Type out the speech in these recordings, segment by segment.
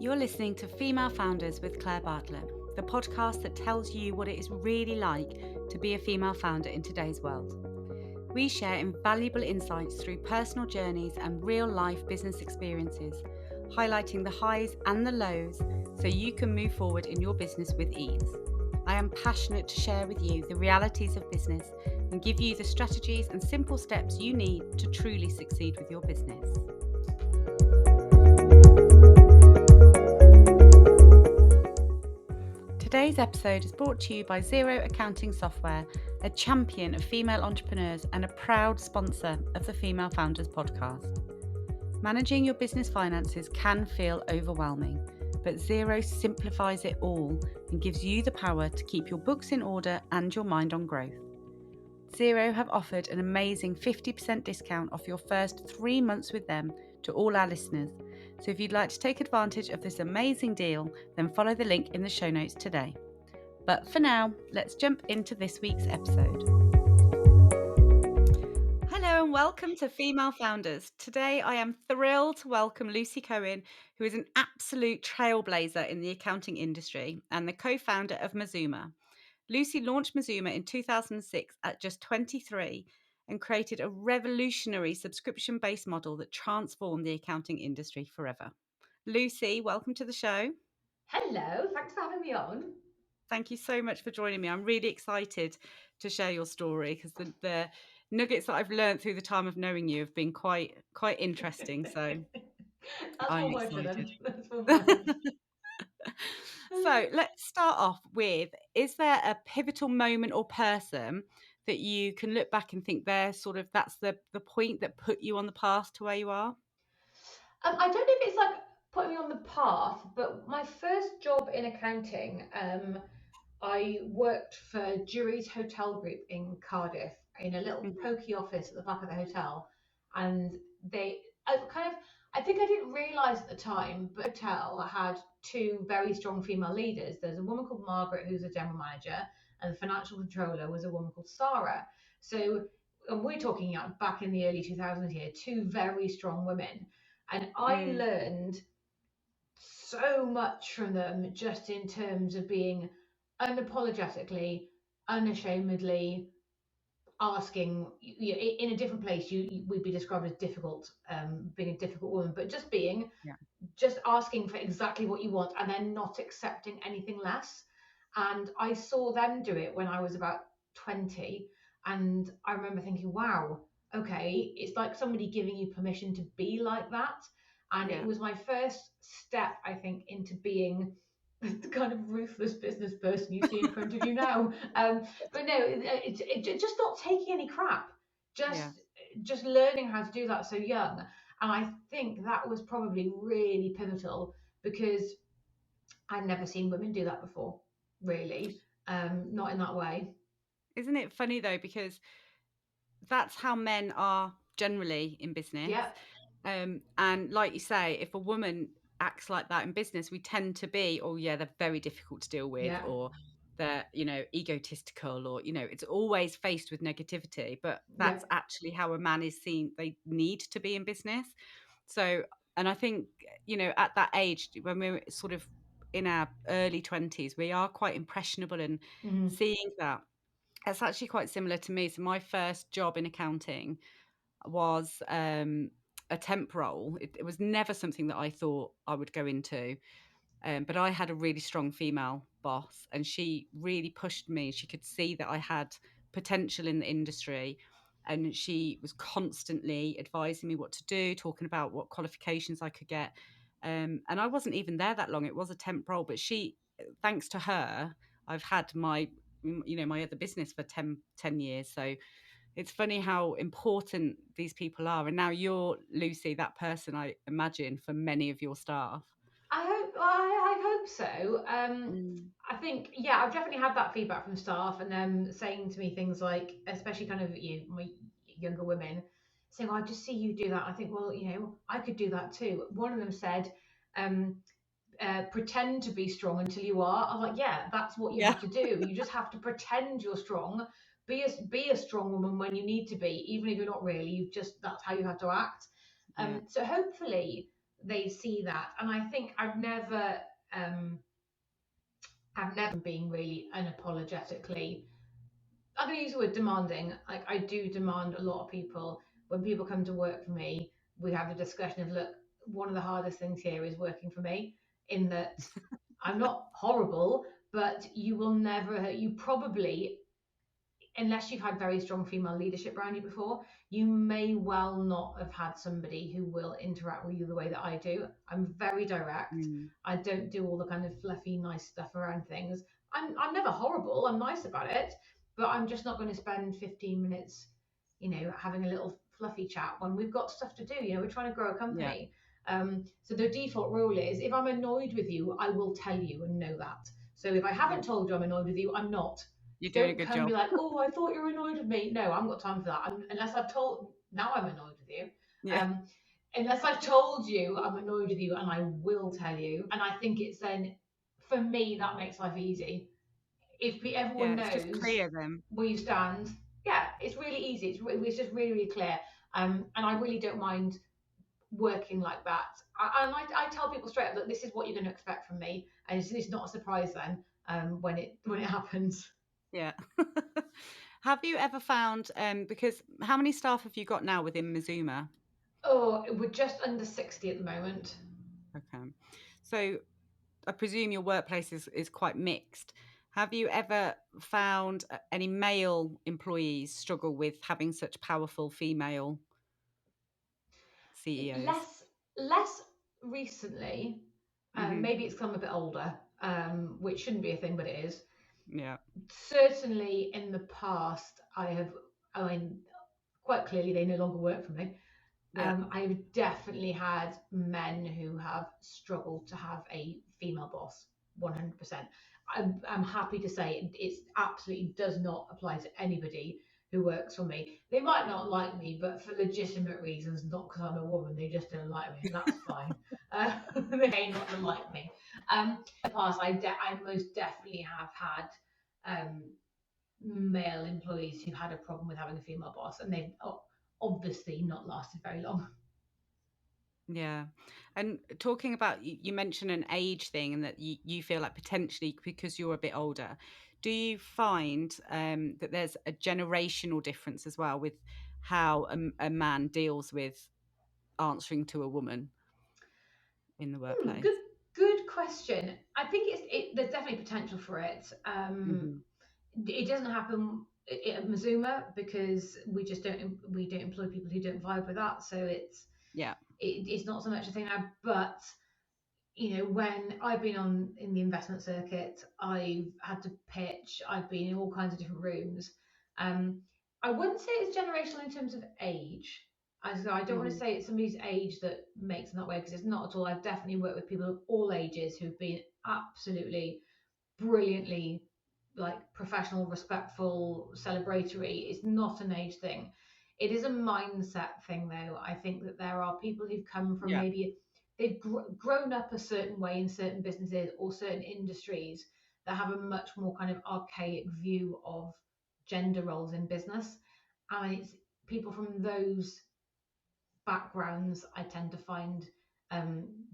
You're listening to Female Founders with Claire Bartlett, the podcast that tells you what it is really like to be a female founder in today's world. We share invaluable insights through personal journeys and real-life business experiences, highlighting the highs and the lows so you can move forward in your business with ease. I am passionate to share with you the realities of business and give you the strategies and simple steps you need to truly succeed with your business. Today's episode is brought to you by Xero Accounting Software, a champion of female entrepreneurs and a proud sponsor of the Female Founders podcast. Managing your business finances can feel overwhelming, but Xero simplifies it all and gives you the power to keep your books in order and your mind on growth. Xero have offered an amazing 50% discount off your first 3 months with them to all our listeners. So if you'd like to take advantage of this amazing deal, then follow the link in the show notes today. But for now, let's jump into this week's episode. Hello and welcome to Female Founders. Today I am thrilled to welcome Lucy Cohen, who is an absolute trailblazer in the accounting industry and the co-founder of Mazuma. Lucy launched Mazuma in 2006 at just 23 and created a revolutionary subscription-based model that transformed the accounting industry forever. Lucy, welcome to the show. Hello, thanks for having me on. Thank you so much for joining me. I'm really excited to share your story because the nuggets that I've learned through the time of knowing you have been quite interesting. So That's I'm one word for them. excited. That's one word. So let's start off with, is there a pivotal moment or person that you can look back and think that's the point that put you on the path to where you are? I don't know if it's like putting me on the path, but my first job in accounting, I worked for Jury's Hotel Group in Cardiff in a little Mhm. pokey office at the back of the hotel, and I think I didn't realise at the time, but the hotel had two very strong female leaders. There's a woman called Margaret who's a general manager, and the financial controller was a woman called Sarah. So, and we're talking back in the early 2000s here, two very strong women, and I Mm, learned so much from them just in terms of being unapologetically, unashamedly asking in a different place. You would be described as difficult, being a difficult woman, but yeah. just asking for exactly what you want and then not accepting anything less. And I saw them do it when I was about 20, and I remember thinking, wow, okay, it's like somebody giving you permission to be like that. And it Yeah. was my first step, I think, into being the kind of ruthless business person you see in front of you now. But no, just not taking any crap, just Yeah. just learning how to do that so young. And I think that was probably really pivotal because I'd never seen women do that before, really, not in that way. Isn't it funny though, because that's how men are generally in business. Yeah, And like you say, if a woman acts like that in business, we tend to be, oh yeah, they're very difficult to deal with, yeah, or they're, egotistical, or, it's always faced with negativity. But yeah. that's actually how a man is seen. They need to be in business. So, and I think, at that age, when we're sort of in our early 20s, we are quite impressionable, and Mm, seeing that, it's actually quite similar to me. So my first job in accounting was a temp role. It was never something that I thought I would go into. But I had a really strong female boss, and she really pushed me. She could see that I had potential in the industry, and she was constantly advising me what to do, talking about what qualifications I could get. And I wasn't even there that long. It was a temp role, but thanks to her, I've had my other business for 10 years. So it's funny how important these people are. And now you're, Lucy, that person, I imagine, for many of your staff. I hope so. Mm. I think, yeah, I've definitely had that feedback from staff and them saying to me things like, especially kind of my younger women, saying, "Oh, I just see you do that." I think, well, I could do that too. One of them said, um, pretend to be strong until you are. I was like, yeah, that's what you Yeah. have to do. You just have to pretend you're strong. Be a strong woman when you need to be, even if you're not really. That's how you have to act. Yeah. So hopefully they see that. And I think um, I've never been really unapologetically, I'm going to use the word demanding. Like, I do demand a lot of people. When people come to work for me, we have a discussion of, look, one of the hardest things here is working for me, in that I'm not horrible, but you probably, unless you've had very strong female leadership around you before, you may well not have had somebody who will interact with you the way that I do. I'm very direct. Mm. I don't do all the kind of fluffy, nice stuff around things. I'm never horrible. I'm nice about it, but I'm just not going to spend 15 minutes, having a little fluffy chat when we've got stuff to do. We're trying to grow a Yeah, company. So the default rule is, if I'm annoyed with you, I will tell you and know that. So if I yeah. haven't told you I'm annoyed with you, I'm not. You're doing a Don't good come and be job. like, oh, I thought you were annoyed with me. No, I haven't got time for that. Unless I've told, now I'm annoyed with you. Yeah, Um, unless I've told you I'm annoyed with you, and I will tell you. And I think it's then, for me, that makes life easy. If yeah. everyone It's just knows clear then. where you stand, yeah, it's really easy. It's just really, really clear. And I really don't mind working like that. I tell people straight up that this is what you're going to expect from me, and it's not a surprise then, when it happens. Yeah. Have you ever found, because how many staff have you got now within Mazuma? Oh, we're just under 60 at the moment. Okay. So I presume your workplace is quite mixed. Have you ever found any male employees struggle with having such powerful female CEOs? Less recently. Hmm. Maybe it's because I'm a bit older, which shouldn't be a thing, but it is. Yeah. Certainly in the past, I mean, quite clearly they no longer work for me. Yeah. I've definitely had men who have struggled to have a female boss, 100%. I'm happy to say it absolutely does not apply to anybody who works for me. They might not like me, but for legitimate reasons, not because I'm a woman. They just don't like me, and that's fine. They may not like me. In the past, I most definitely have had um, male employees who had a problem with having a female boss, and they've obviously not lasted very long. Yeah. And talking about, you mentioned an age thing and that you feel like potentially because you're a bit older, do you find that there's a generational difference as well with how a man deals with answering to a woman in the workplace? Good question. I think there's definitely potential for it. Hmm. It doesn't happen at Mazuma because we don't employ people who don't vibe with that. So Yeah. it's not so much a thing now. But when I've been on in the investment circuit, I've had to pitch. I've been in all kinds of different rooms. Um, I wouldn't say it's generational in terms of age. I don't want to Hmm. say it's somebody's age that makes them that way, because it's not at all. I've definitely worked with people of all ages who've been absolutely brilliantly, like, professional, respectful, celebratory. It's not an age thing. It is a mindset thing, though. I think that there are people who've come from, Yeah. maybe they've grown up a certain way in certain businesses or certain industries that have a much more kind of archaic view of gender roles in business. And it's people from those backgrounds, I tend to find,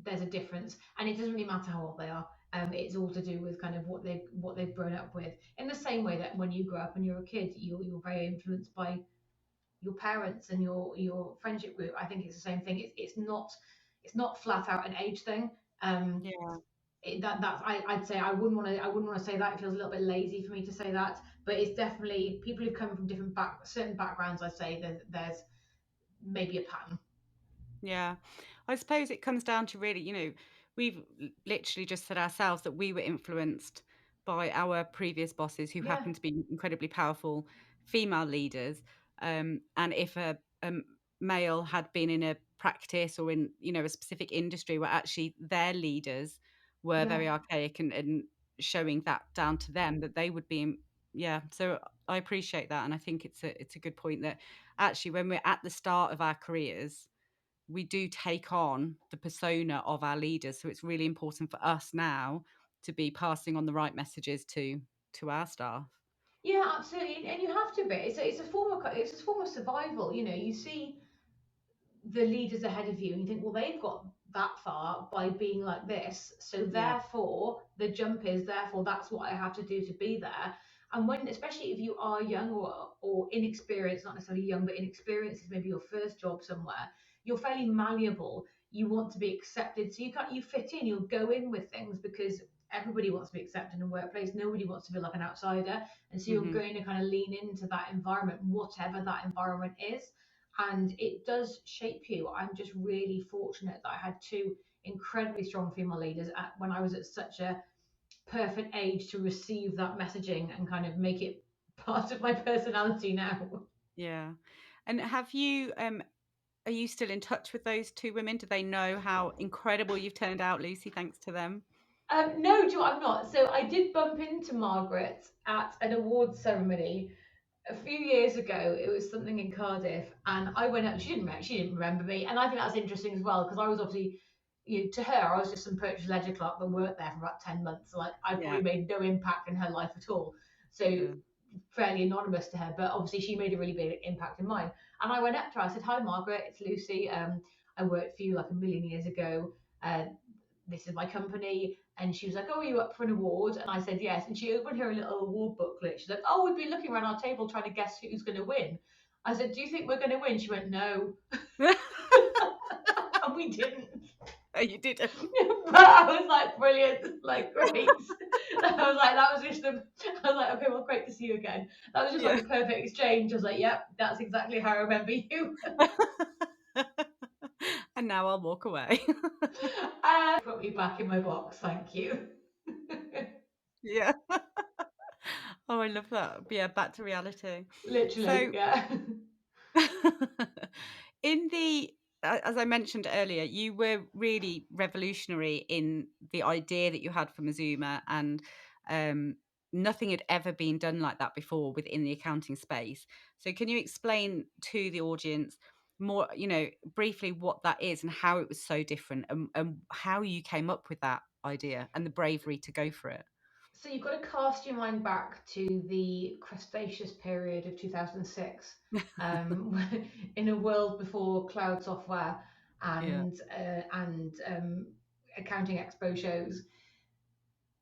there's a difference, and it doesn't really matter how old they are. It's all to do with kind of what they've grown up with. In the same way that when you grow up and you're a kid, you're very influenced by your parents and your friendship group. I think it's the same thing. It's not flat out an age thing. Um, Yeah. I'd say I wouldn't want to say that. It feels a little bit lazy for me to say that, but it's definitely people who've come from certain backgrounds. I'd say that there's maybe a pattern. Yeah. I suppose it comes down to really, we've literally just said ourselves that we were influenced by our previous bosses who Yeah. happened to be incredibly powerful female leaders. And if a male had been in a practice or in, a specific industry where actually their leaders were Yeah. very archaic and showing that down to them, that they would be, yeah. So I appreciate that. And I think it's a good point that actually when we're at the start of our careers, we do take on the persona of our leaders. So it's really important for us now to be passing on the right messages to our staff. Yeah, absolutely, and you have to be. It's a form of survival. You see, the leaders ahead of you, and you think, well, they've got that far by being like this, so Yeah. therefore the jump is, therefore that's what I have to do to be there. And when, especially if you are young or inexperienced, not necessarily young but inexperienced, is maybe your first job somewhere, you're fairly malleable. You want to be accepted, so you fit in. You'll go in with things because everybody wants to be accepted in a workplace. Nobody wants to feel like an outsider, and so you're Hmm. going to kind of lean into that environment, whatever that environment is, and it does shape you. I'm just really fortunate that I had two incredibly strong female leaders when I was at such a perfect age to receive that messaging and kind of make it part of my personality now. Yeah. And are you still in touch with those two women? Do they know how incredible you've turned out, Lucy, thanks to them? No, do you know what, I'm not. So I did bump into Margaret at an awards ceremony a few years ago. It was something in Cardiff, and I went up. She didn't remember me, and I think that's interesting as well because I was obviously, to her, I was just some purchase ledger clerk that worked there for about 10 months. So like I Yeah. probably made no impact in her life at all. So Yeah. fairly anonymous to her, but obviously she made a really big impact in mine. And I went up to her. I said, "Hi, Margaret. It's Lucy. I worked for you like a million years ago. Uh, this is my company." And she was like, "Oh, are you up for an award?" And I said, "Yes." And she opened her little award booklet. She's like, "Oh, we've been looking around our table trying to guess who's going to win." I said, "Do you think we're going to win?" She went, "No." And we didn't. Oh, you didn't. But I was like, brilliant, like, great. I was like, that was just the, I was like, okay, well, great to see you again. That was just like Yeah. the perfect exchange. I was like, yep, that's exactly how I remember you. And now I'll walk away. Put me back in my box, thank you. Yeah. Oh, I love that. Yeah, back to reality. Literally, So, yeah. in the as I mentioned earlier, you were really revolutionary in the idea that you had for Mazuma, and um, nothing had ever been done like that before within the accounting space. So, can you explain to the audience more, briefly what that is and how it was so different, and how you came up with that idea and the bravery to go for it? So you've got to cast your mind back to the Cretaceous period of 2006, um, in a world before cloud software Yeah. and accounting expo shows.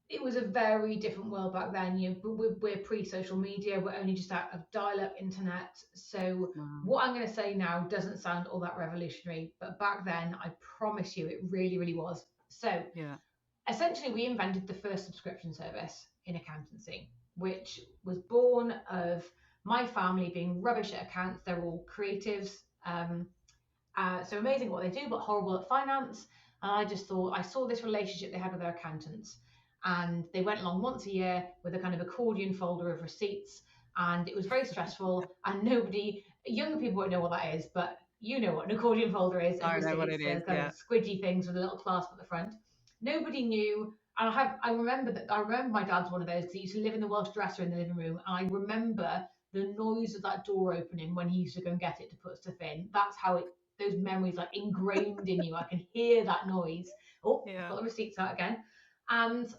It was a very different world back then. We're pre-social media. We're only just out of dial-up internet. So Wow. what I'm going to say now doesn't sound all that revolutionary, but back then, I promise you, it really, really was. So Yeah. essentially, we invented the first subscription service in accountancy, which was born of my family being rubbish at accounts. They're all creatives. So amazing at what they do, but horrible at finance. And I just thought, I saw this relationship they had with their accountants. And they went along once a year with a kind of accordion folder of receipts. And it was very stressful. And younger people won't know what that is, but you know what an accordion folder is of I know what receipts. it They're is. kind of Yeah. squidgy things with a little clasp at the front. Nobody knew. And I remember my dad's one of those because he used to live in the Welsh dresser in the living room. And I remember the noise of that door opening when he used to go and get it to put stuff in. That's how it those memories like ingrained in you. I can hear that noise. Oh, I've Yeah. got the receipts out again. And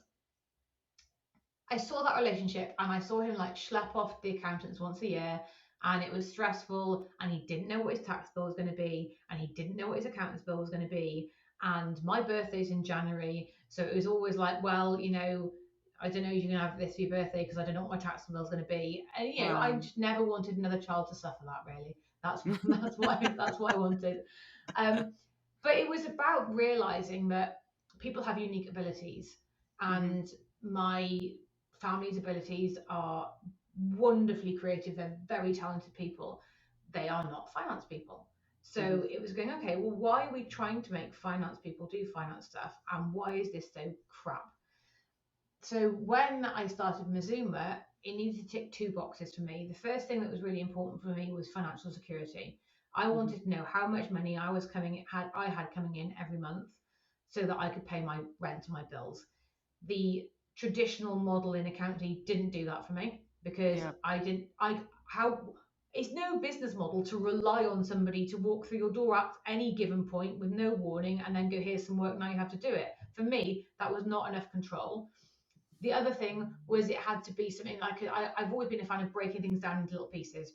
I saw that relationship and I saw him like schlep off to the accountants once a year, and it was stressful, and he didn't know what his tax bill was going to be, and he didn't know what his accountant's bill was going to be. And my birthday's in January, so it was always like, well, I don't know if you're going to have this for your birthday because I don't know what my tax bill is going to be. And I Wow. just never wanted another child to suffer that, really. That's what I wanted. Um, but it was about realizing that people have unique abilities, Hmm. and my family's abilities are wonderfully creative. They're very talented people. They are not finance people. Hmm. So it was going, okay, well, why are we trying to make finance people do finance stuff? And why is this so crap? So when I started Mazuma, it needed to tick two boxes for me. The first thing that was really important for me was financial security. I Hmm. wanted to know how much money I had coming in every month, so that I could pay my rent and my bills. The traditional model in accounting didn't do that for me because Yeah. I didn't I how it's no business model to rely on somebody to walk through your door at any given point with no warning and then go, here's some work, now you have to do it. For me, that was not enough control. The other thing was it had to be something like I've always been a fan of breaking things down into little pieces.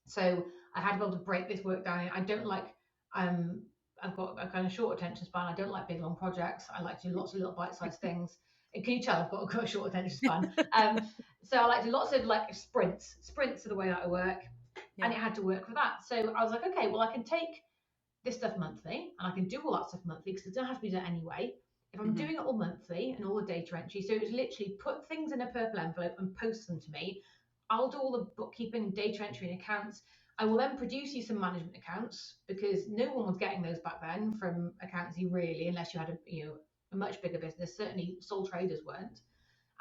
So I had to be able to break this work down. I don't like Um, I've got a kind of short attention span. I don't like big long projects. I like to do lots of little bite-sized things. And can you tell got a short attention span? So I like to do lots of like sprints. Sprints are the way that I work, and Yeah. it had to work for that. So I was like, okay, well I can take this stuff monthly, and I can do all that stuff monthly because it doesn't have to be done anyway. If I'm Hmm. doing it all monthly and all the data entry, so it was literally put things in a purple envelope and post them to me. I'll do all the bookkeeping, data entry, and accounts. I will then produce you some management accounts because no one was getting those back then from accountancy really, unless you had a much bigger business. Certainly, sole traders weren't.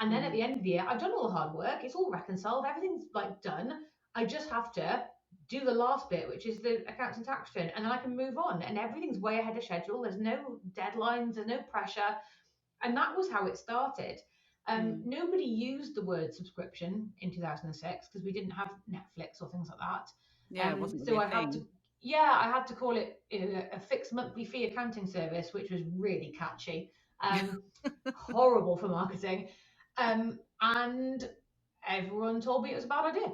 And then at Hmm. the end of the year, I've done all the hard work. It's all reconciled. Everything's like done. I just have to do the last bit, which is the accounts and tax return, and then I can move on. And everything's way ahead of schedule. There's no deadlines. There's no pressure. And that was how it started. Mm. Nobody used the word subscription in 2006 because we didn't have Netflix or things like that. Yeah, it wasn't really So a I had to, thing. yeah, I had to call it a fixed monthly fee accounting service, which was really catchy. Horrible for marketing. And everyone told me it was a bad idea.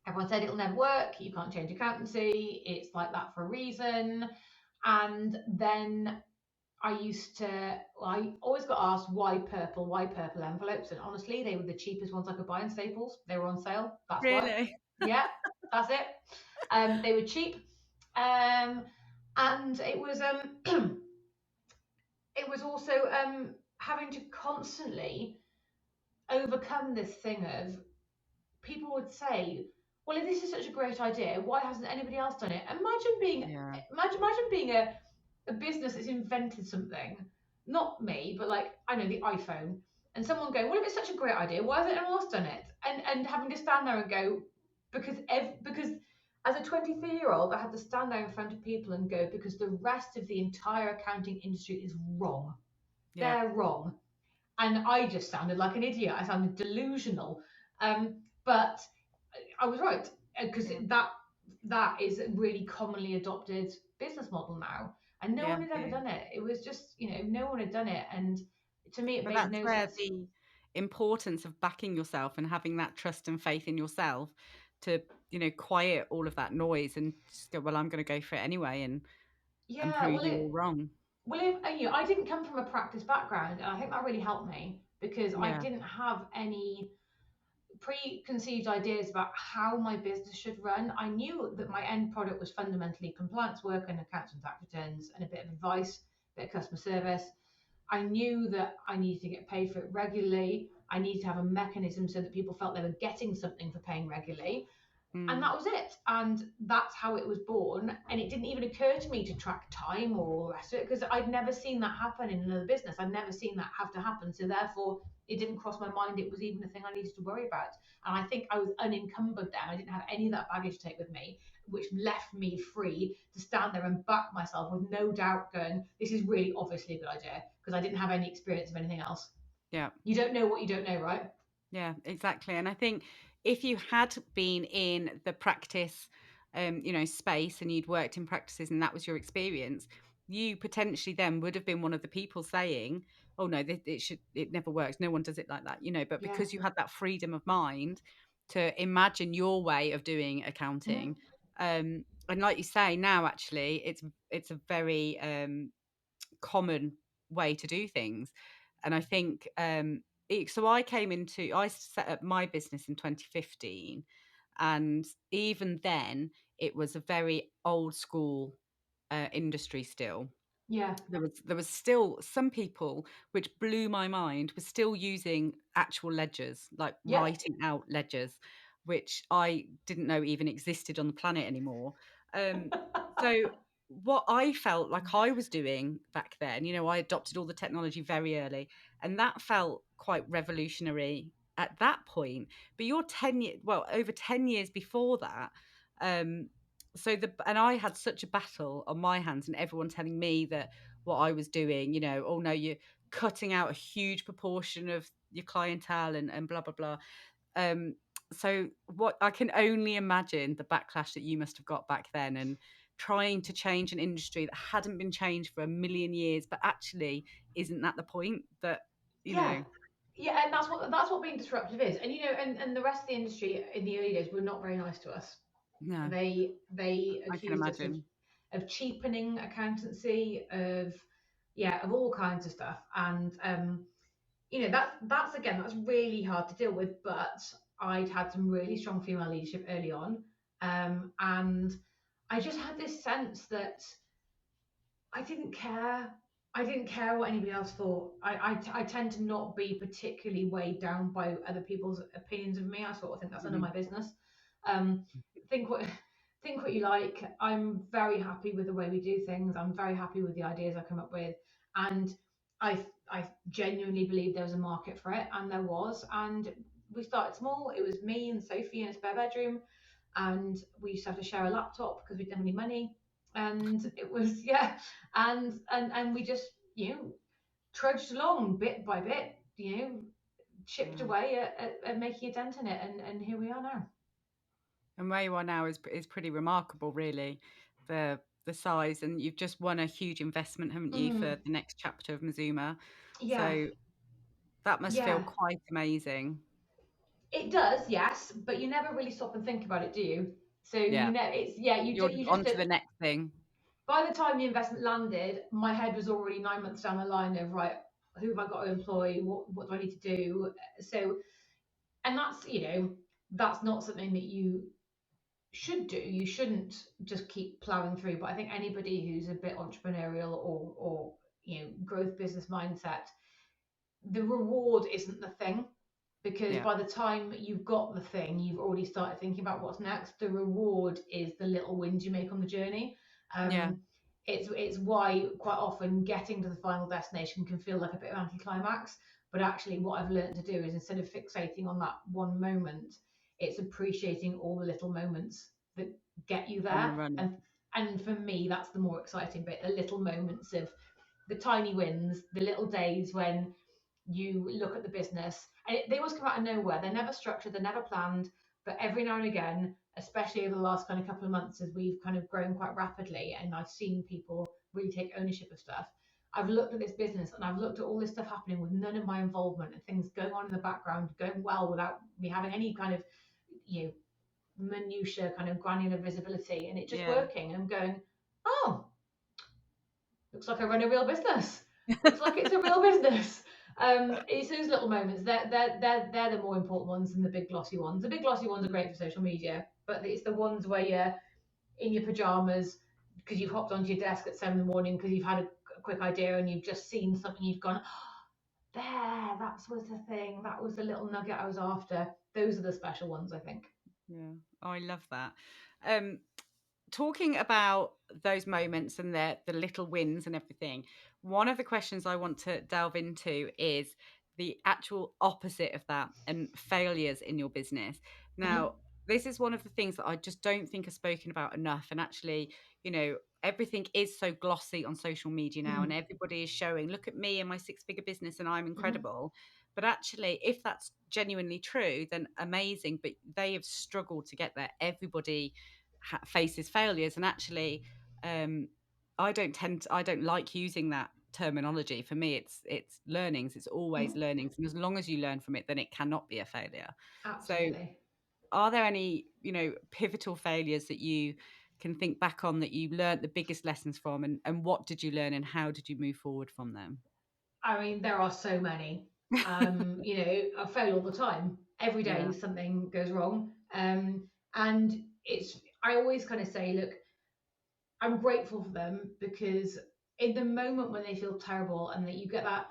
Everyone said it'll never work. You can't change accountancy. It's like that for a reason. And then I used to, well, I always got asked why purple envelopes. And honestly, they were the cheapest ones I could buy in Staples. They were on sale. That's why. Really? Yeah, that's it. They were cheap. Um, and it was, it was also having to constantly overcome this thing of people would say, "Well, if this is such a great idea, why hasn't anybody else done it?" Yeah. Imagine being a business that's invented something, not me, but like I know the iPhone, and someone going, "Well, if it's such a great idea, why hasn't anyone else done it?" And having to stand there and go, because as a 23-year-old, I had to stand there in front of people and go because the rest of the entire accounting industry is wrong. Yeah. They're wrong, and I just sounded like an idiot. I sounded delusional. But I was right because Yeah. that is a really commonly adopted business model now, and no Yeah. one had ever Yeah. done it. It was just no one had done it, and to me, it But made that's no where sense. the importance of backing yourself and having that trust and faith in yourself to, quiet all of that noise and just go, well, I'm going to go for it anyway and Yeah, prove you all wrong. I didn't come from a practice background, and I think that really helped me because I Yeah. didn't have any preconceived ideas about how my business should run. I knew that my end product was fundamentally compliance work and accounts and tax returns and a bit of advice, a bit of customer service. I knew that I needed to get paid for it regularly. I needed to have a mechanism so that people felt they were getting something for paying regularly. And Mm. that was it. And that's how it was born. And it didn't even occur to me to track time or all the rest of it because I'd never seen that happen in another business. I'd never seen that have to happen. So therefore, it didn't cross my mind it was even a thing I needed to worry about. And I think I was unencumbered then. I didn't have any of that baggage to take with me, which left me free to stand there and back myself with no doubt going, this is really obviously a good idea because I didn't have any experience of anything else. Yeah. You don't know what you don't know, right? Yeah, exactly. And I think if you had been in the practice, space and you'd worked in practices and that was your experience, you potentially then would have been one of the people saying, "Oh no, it never works. No one does it like that," But Yeah. because you had that freedom of mind to imagine your way of doing accounting, Mm-hmm. and like you say, now actually, it's a very common way to do things. And I think so I set up my business in 2015, and even then it was a very old school industry still. Yeah. There was still some people, which blew my mind, were still using actual ledgers, like Yep. writing out ledgers, which I didn't know even existed on the planet anymore. So what I felt like I was doing back then, I adopted all the technology very early, and that felt quite revolutionary at that point. But you're over 10 years before that. Um, and I had such a battle on my hands, and everyone telling me that what I was doing, oh no, you're cutting out a huge proportion of your clientele and blah blah blah. Um, so what I can only imagine the backlash that you must have got back then, and trying to change an industry that hadn't been changed for a million years, but actually isn't that the point that you Yeah. know? Yeah, and that's what being disruptive is. And and the rest of the industry in the early days were not very nice to us. No, They I can accused us of imagine. of cheapening accountancy, of yeah, of all kinds of stuff. And that's again, that's really hard to deal with. But I'd had some really strong female leadership early on, and I just had this sense that I didn't care. I didn't care what anybody else thought. I tend to not be particularly weighed down by other people's opinions of me. I sort of think that's none of Mhm. my business. Um, think what think what you like. I'm very happy with the way we do things. I'm very happy with the ideas I come up with, and I genuinely believe there was a market for it, and there was. And we started small. It was me and Sophie in a spare bedroom, and we used to have to share a laptop because we didn't have any money. And it was yeah, and we just trudged along bit by bit, chipped Wow. away at making a dent in it, and here we are now. And where you are now is pretty remarkable, really, the size. And you've just won a huge investment, haven't you, Mm, for the next chapter of Mazuma? yeah, So that must feel yeah, quite amazing. it does, yes, but you never really stop and think about it, do you? So Yeah, it's yeah, you're you on just to the next thing. by the time the investment landed, my head was already 9 months down the line of right, who have I got to employ? What do I need to do? So, and that's not something that you should do. You shouldn't just keep plowing through. But I think anybody who's a bit entrepreneurial or growth business mindset, the reward isn't the thing, because Yeah, by the time you've got the thing, you've already started thinking about what's next. The reward is the little wins you make on the journey. yeah, Um, it's why quite often getting to the final destination can feel like a bit of anticlimax. But actually, what I've learned to do is instead of fixating on that one moment, it's appreciating all the little moments that get you on the there. run. And for me, that's the more exciting bit: the little moments of the tiny wins, the little days when you look at the business and they always come out of nowhere. They're never structured, they're never planned, but every now and again, especially over the last kind of couple of months as we've kind of grown quite rapidly and I've seen people really take ownership of stuff, I've looked at this business and I've looked at all this stuff happening with none of my involvement and things going on in the background going well without me having any kind of you know minutia kind of granular visibility, and it just Yeah. working. I'm going, oh, looks like I run a real business. Looks like it's a real business. It's those little moments. They're the more important ones than the big glossy ones. The big glossy ones are great for social media, but it's the ones where you're in your pajamas because you've hopped onto your desk at 7 in the morning because you've had a quick idea and you've just seen something, you've gone, oh, there, that was the thing. That was the little nugget I was after. Those are the special ones, I think. Yeah. Oh, I love that. Um, Talking about those moments and the little wins and everything, one of the questions I want to delve into is the actual opposite of that and failures in your business. Mm-hmm. Now, this is one of the things that I just don't think are spoken about enough. And actually, everything is so glossy on social media now, and Mm-hmm. everybody is showing, look at me and my six-figure business, and I'm Mm-hmm. incredible. But actually, if that's genuinely true, then amazing. But they have struggled to get there. Everybody faces failures, and actually, um, I don't like using that terminology. For me, it's learnings. It's always Mm-hmm. learnings, and as long as you learn from it, then it cannot be a failure. So, Absolutely. are there any pivotal failures that you can think back on that you learned the biggest lessons from, and what did you learn, and how did you move forward from them? I mean, there are so many. I fail all the time. Every day Yeah, something goes wrong. And I always kind of say, look, I'm grateful for them because in the moment when they feel terrible and that you get that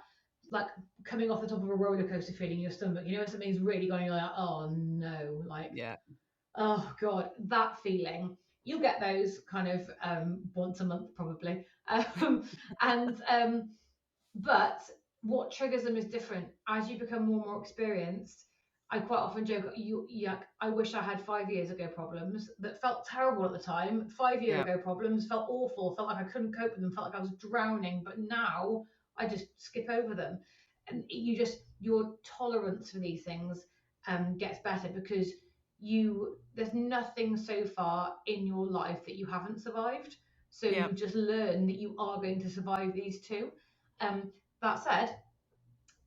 like coming off the top of a roller coaster feeling in your stomach, when something's really going, you're like, oh no, like, yeah, oh God, that feeling. You'll get those kind of once a month probably. And but what triggers them is different. As you become more and more experienced, I quite often joke, I wish I had 5 years ago problems that felt terrible at the time. 5 year yeah, ago problems felt awful, felt like I couldn't cope with them, felt like I was drowning. But now I just skip over them. And your tolerance for these things gets better because there's nothing so far in your life that you haven't survived. So yeah, you just learn that you are going to survive these too. That said,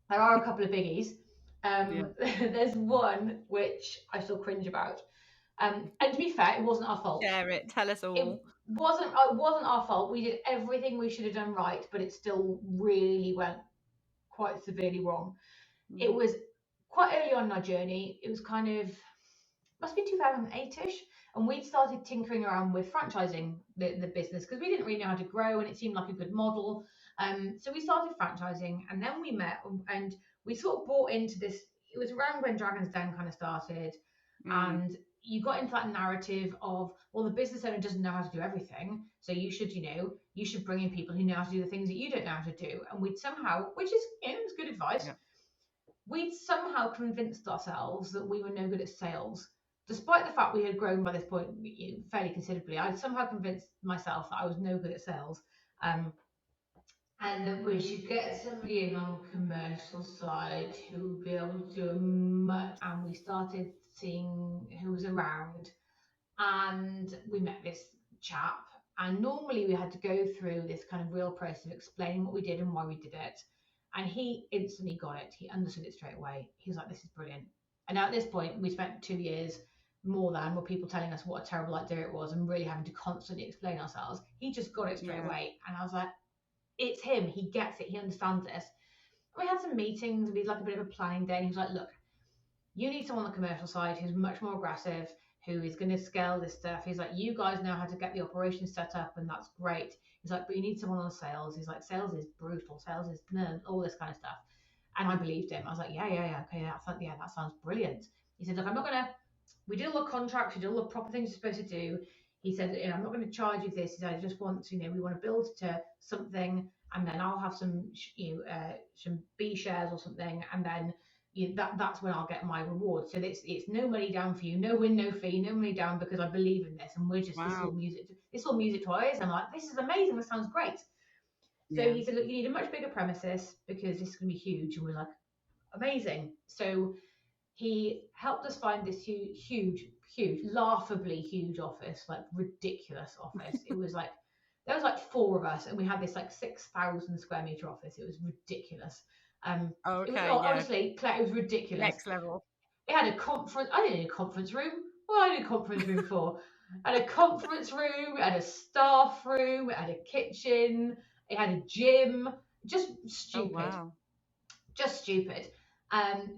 there are a couple of biggies. yeah. There's one which I still cringe about. And to be fair, it wasn't our fault. Share it. Tell us It all. wasn't our fault. We did everything we should have done right, but it still really went quite severely wrong. It Mm. was quite early on in our journey. It was kind of, must be 2008ish, and we'd started tinkering around with franchising the business because we didn't really know how to grow, and it seemed like a good model. So we started franchising, and then we met, and we sort of bought into this. It was around when Dragons Den kind of started, Mm. and you got into that narrative of, well, the business owner doesn't know how to do everything, so you should, you should bring in people who know how to do the things that you don't know how to do. And we'd somehow, which is, it's good advice, Yeah. we'd somehow convinced ourselves that we were no good at sales. Despite the fact we had grown by this point fairly considerably, I'd somehow convinced myself that I was no good at sales. Um, and that we should get somebody in on the commercial side who would be able to do much. And we started seeing who was around, and we met this chap. And normally we had to go through this kind of real process of explaining what we did and why we did it. And he instantly got it. He understood it straight away. He was like, "This is brilliant." And now at this point, we spent 2 years more than were people telling us what a terrible idea it was and really having to constantly explain ourselves. He just got it straight Yeah. away. And I was like, it's him. He gets it. He understands this. We had some meetings. We had like a bit of a planning day. And he was like, "Look, you need someone on the commercial side who's much more aggressive, who is going to scale this stuff." He's like, "You guys know how to get the operations set up, and that's great." He's like, "But you need someone on sales." He's like, "Sales is brutal. Sales is all this kind of stuff." And I believed him. I was like, "Yeah, yeah, yeah, okay, that sounds brilliant." He said, "Look, I'm not gonna. We did all the contracts. We did all the proper things you're supposed to do." He said, "I'm not going to charge you this." He said, "I just want to, we want to build to something, and then I'll have some B shares or something, and then that's when I'll get my reward. So it's no money down for you, no win, no fee, no money down, because I believe in this, and we're just this is all Wow. music. This is all music to our ears." I'm like, "This is amazing. This sounds great." So Yeah. he said, "Look, you need a much bigger premises because this is going to be huge." And we're like, "Amazing." So he helped us find this huge, laughably huge office, like ridiculous office. It was like there was like four of us, and we had this like 6,000 square meter office. It was ridiculous. It was Okay. Yeah. honestly, Claire, it was ridiculous. Next level. It had a conference. I didn't need a conference room. What did I need a conference room for? It had a conference room. It had a staff room. It had a kitchen. It had a gym. Just Oh stupid, wow. just stupid.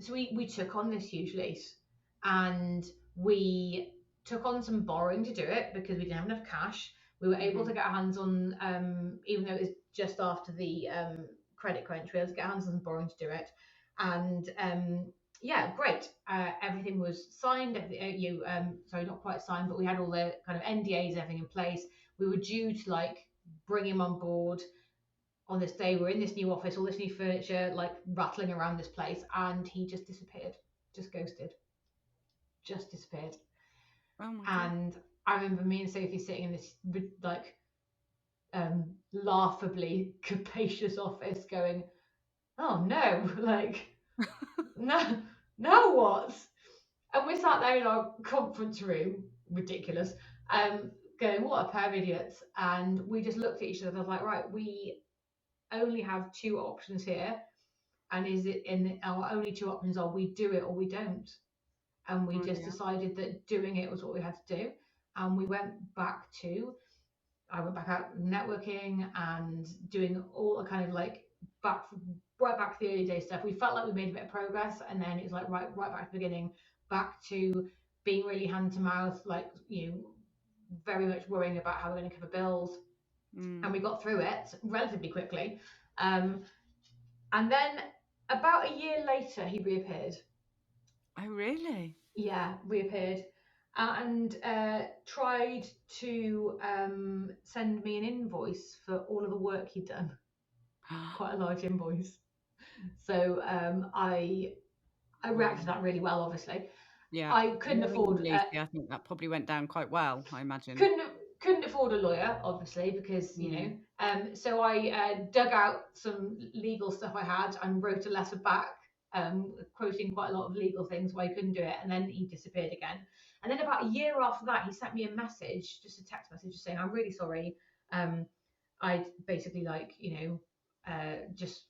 So we took on this huge lease, and we took on some borrowing to do it because we didn't have enough cash. We were able Hmm. to get our hands on, even though it was just after the credit crunch, we were able to get our hands on some borrowing to do it. And yeah, great. Everything was signed. Sorry, not quite signed, but we had all the kind of NDAs, everything in place. We were due to like bring him on board on this day. We're in this new office, all this new furniture, like rattling around this place, and he just disappeared, just ghosted, just disappeared. Oh my god. And I remember me and Sophie sitting in this like laughably capacious office, going, "Oh no, like no, now what?" And we sat there in our conference room, ridiculous, going, "What a pair of idiots!" And we just looked at each other. I was like, "Right, we only have two options here, and is it in our only two options are we do it or we don't." And we Oh just dear. decided that doing it was what we had to do. And we went back to, I went back out networking and doing all the kind of like back right back to the early day stuff. We felt like we made a bit of progress, and then it was like right back to the beginning, back to being really hand to mouth, like very much worrying about how we're going to cover bills. And Mm. we got through it relatively quickly. Um, And then about a year later, he reappeared. Oh really? Yeah, reappeared and tried to send me an invoice for all of the work he'd done, quite a large invoice. So I reacted to Wow. that really well, obviously. Yeah. I couldn't Knowing you, afford Lucy, I think that probably went down quite well, I imagine. couldn't couldn't afford a lawyer, obviously, because Mm. so I dug out some legal stuff I had and wrote a letter back, quoting quite a lot of legal things why he couldn't do it, and then he disappeared again. And then about a year after that, he sent me a message, just a text message, just saying, "I'm really sorry. um I'd basically like just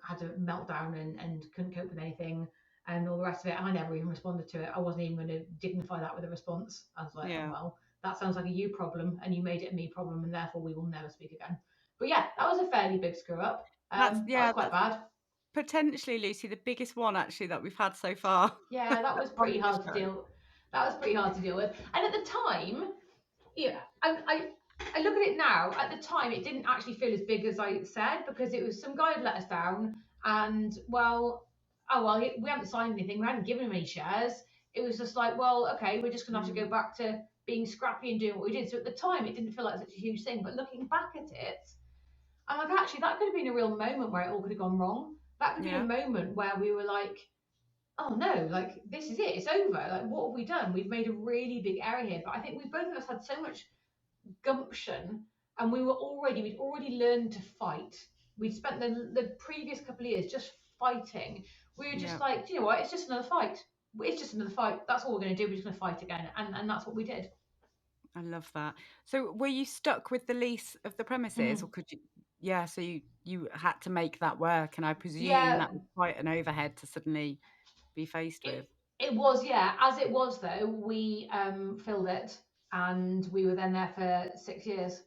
had a meltdown and couldn't cope with anything." And all the rest of it. And I never even responded to it. I wasn't even going to dignify that with a response. I was like, "Oh Yeah. well." that sounds like a you problem, and you made it a me problem, and therefore we will never speak again. But yeah, that was a fairly big screw up. That was quite That's bad. potentially, Lucy, the biggest one actually that we've had so far Yeah, that was on pretty the hard to show. deal. That was pretty hard to deal with. And at the time, yeah, I look at it now. At the time, it didn't actually feel as big as I said, because it was some guy had let us down, and well, oh well, we hadn't signed anything, we hadn't given him any shares. It was just like, well, okay, we're just gonna have to Mm, go back to being scrappy and doing what we did. So at the time, it didn't feel like such a huge thing. But looking back at it, I'm like, actually, that could have been a real moment where it all could have gone wrong. That could have been yeah, a moment where we were like, oh no, like this is it, it's over. Like, what have we done? We've made a really big error here. But I think we both of us had so much gumption, and we'd already learned to fight. We'd spent the previous couple of years just fighting. We were just yeah. like, do you know what? It's just another fight. It's just another fight. That's all we're going to do. We're just going to fight again, and that's what we did. I love that. So were you stuck with the lease of the premises, or Mm. could you? Yeah, so you had to make that work, and I presume Yeah, that was quite an overhead to suddenly be faced with. it it was, yeah. As it was though, we filled it, and we were then there for 6 years. See,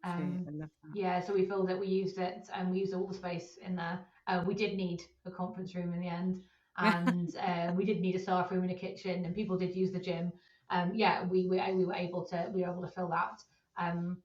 Um, I love that. yeah, so we filled it, we used it, and we used all the space in there. We did need a conference room in the end, and we did need a staff room and a kitchen, and people did use the gym. Yeah, we were able to fill that. Um,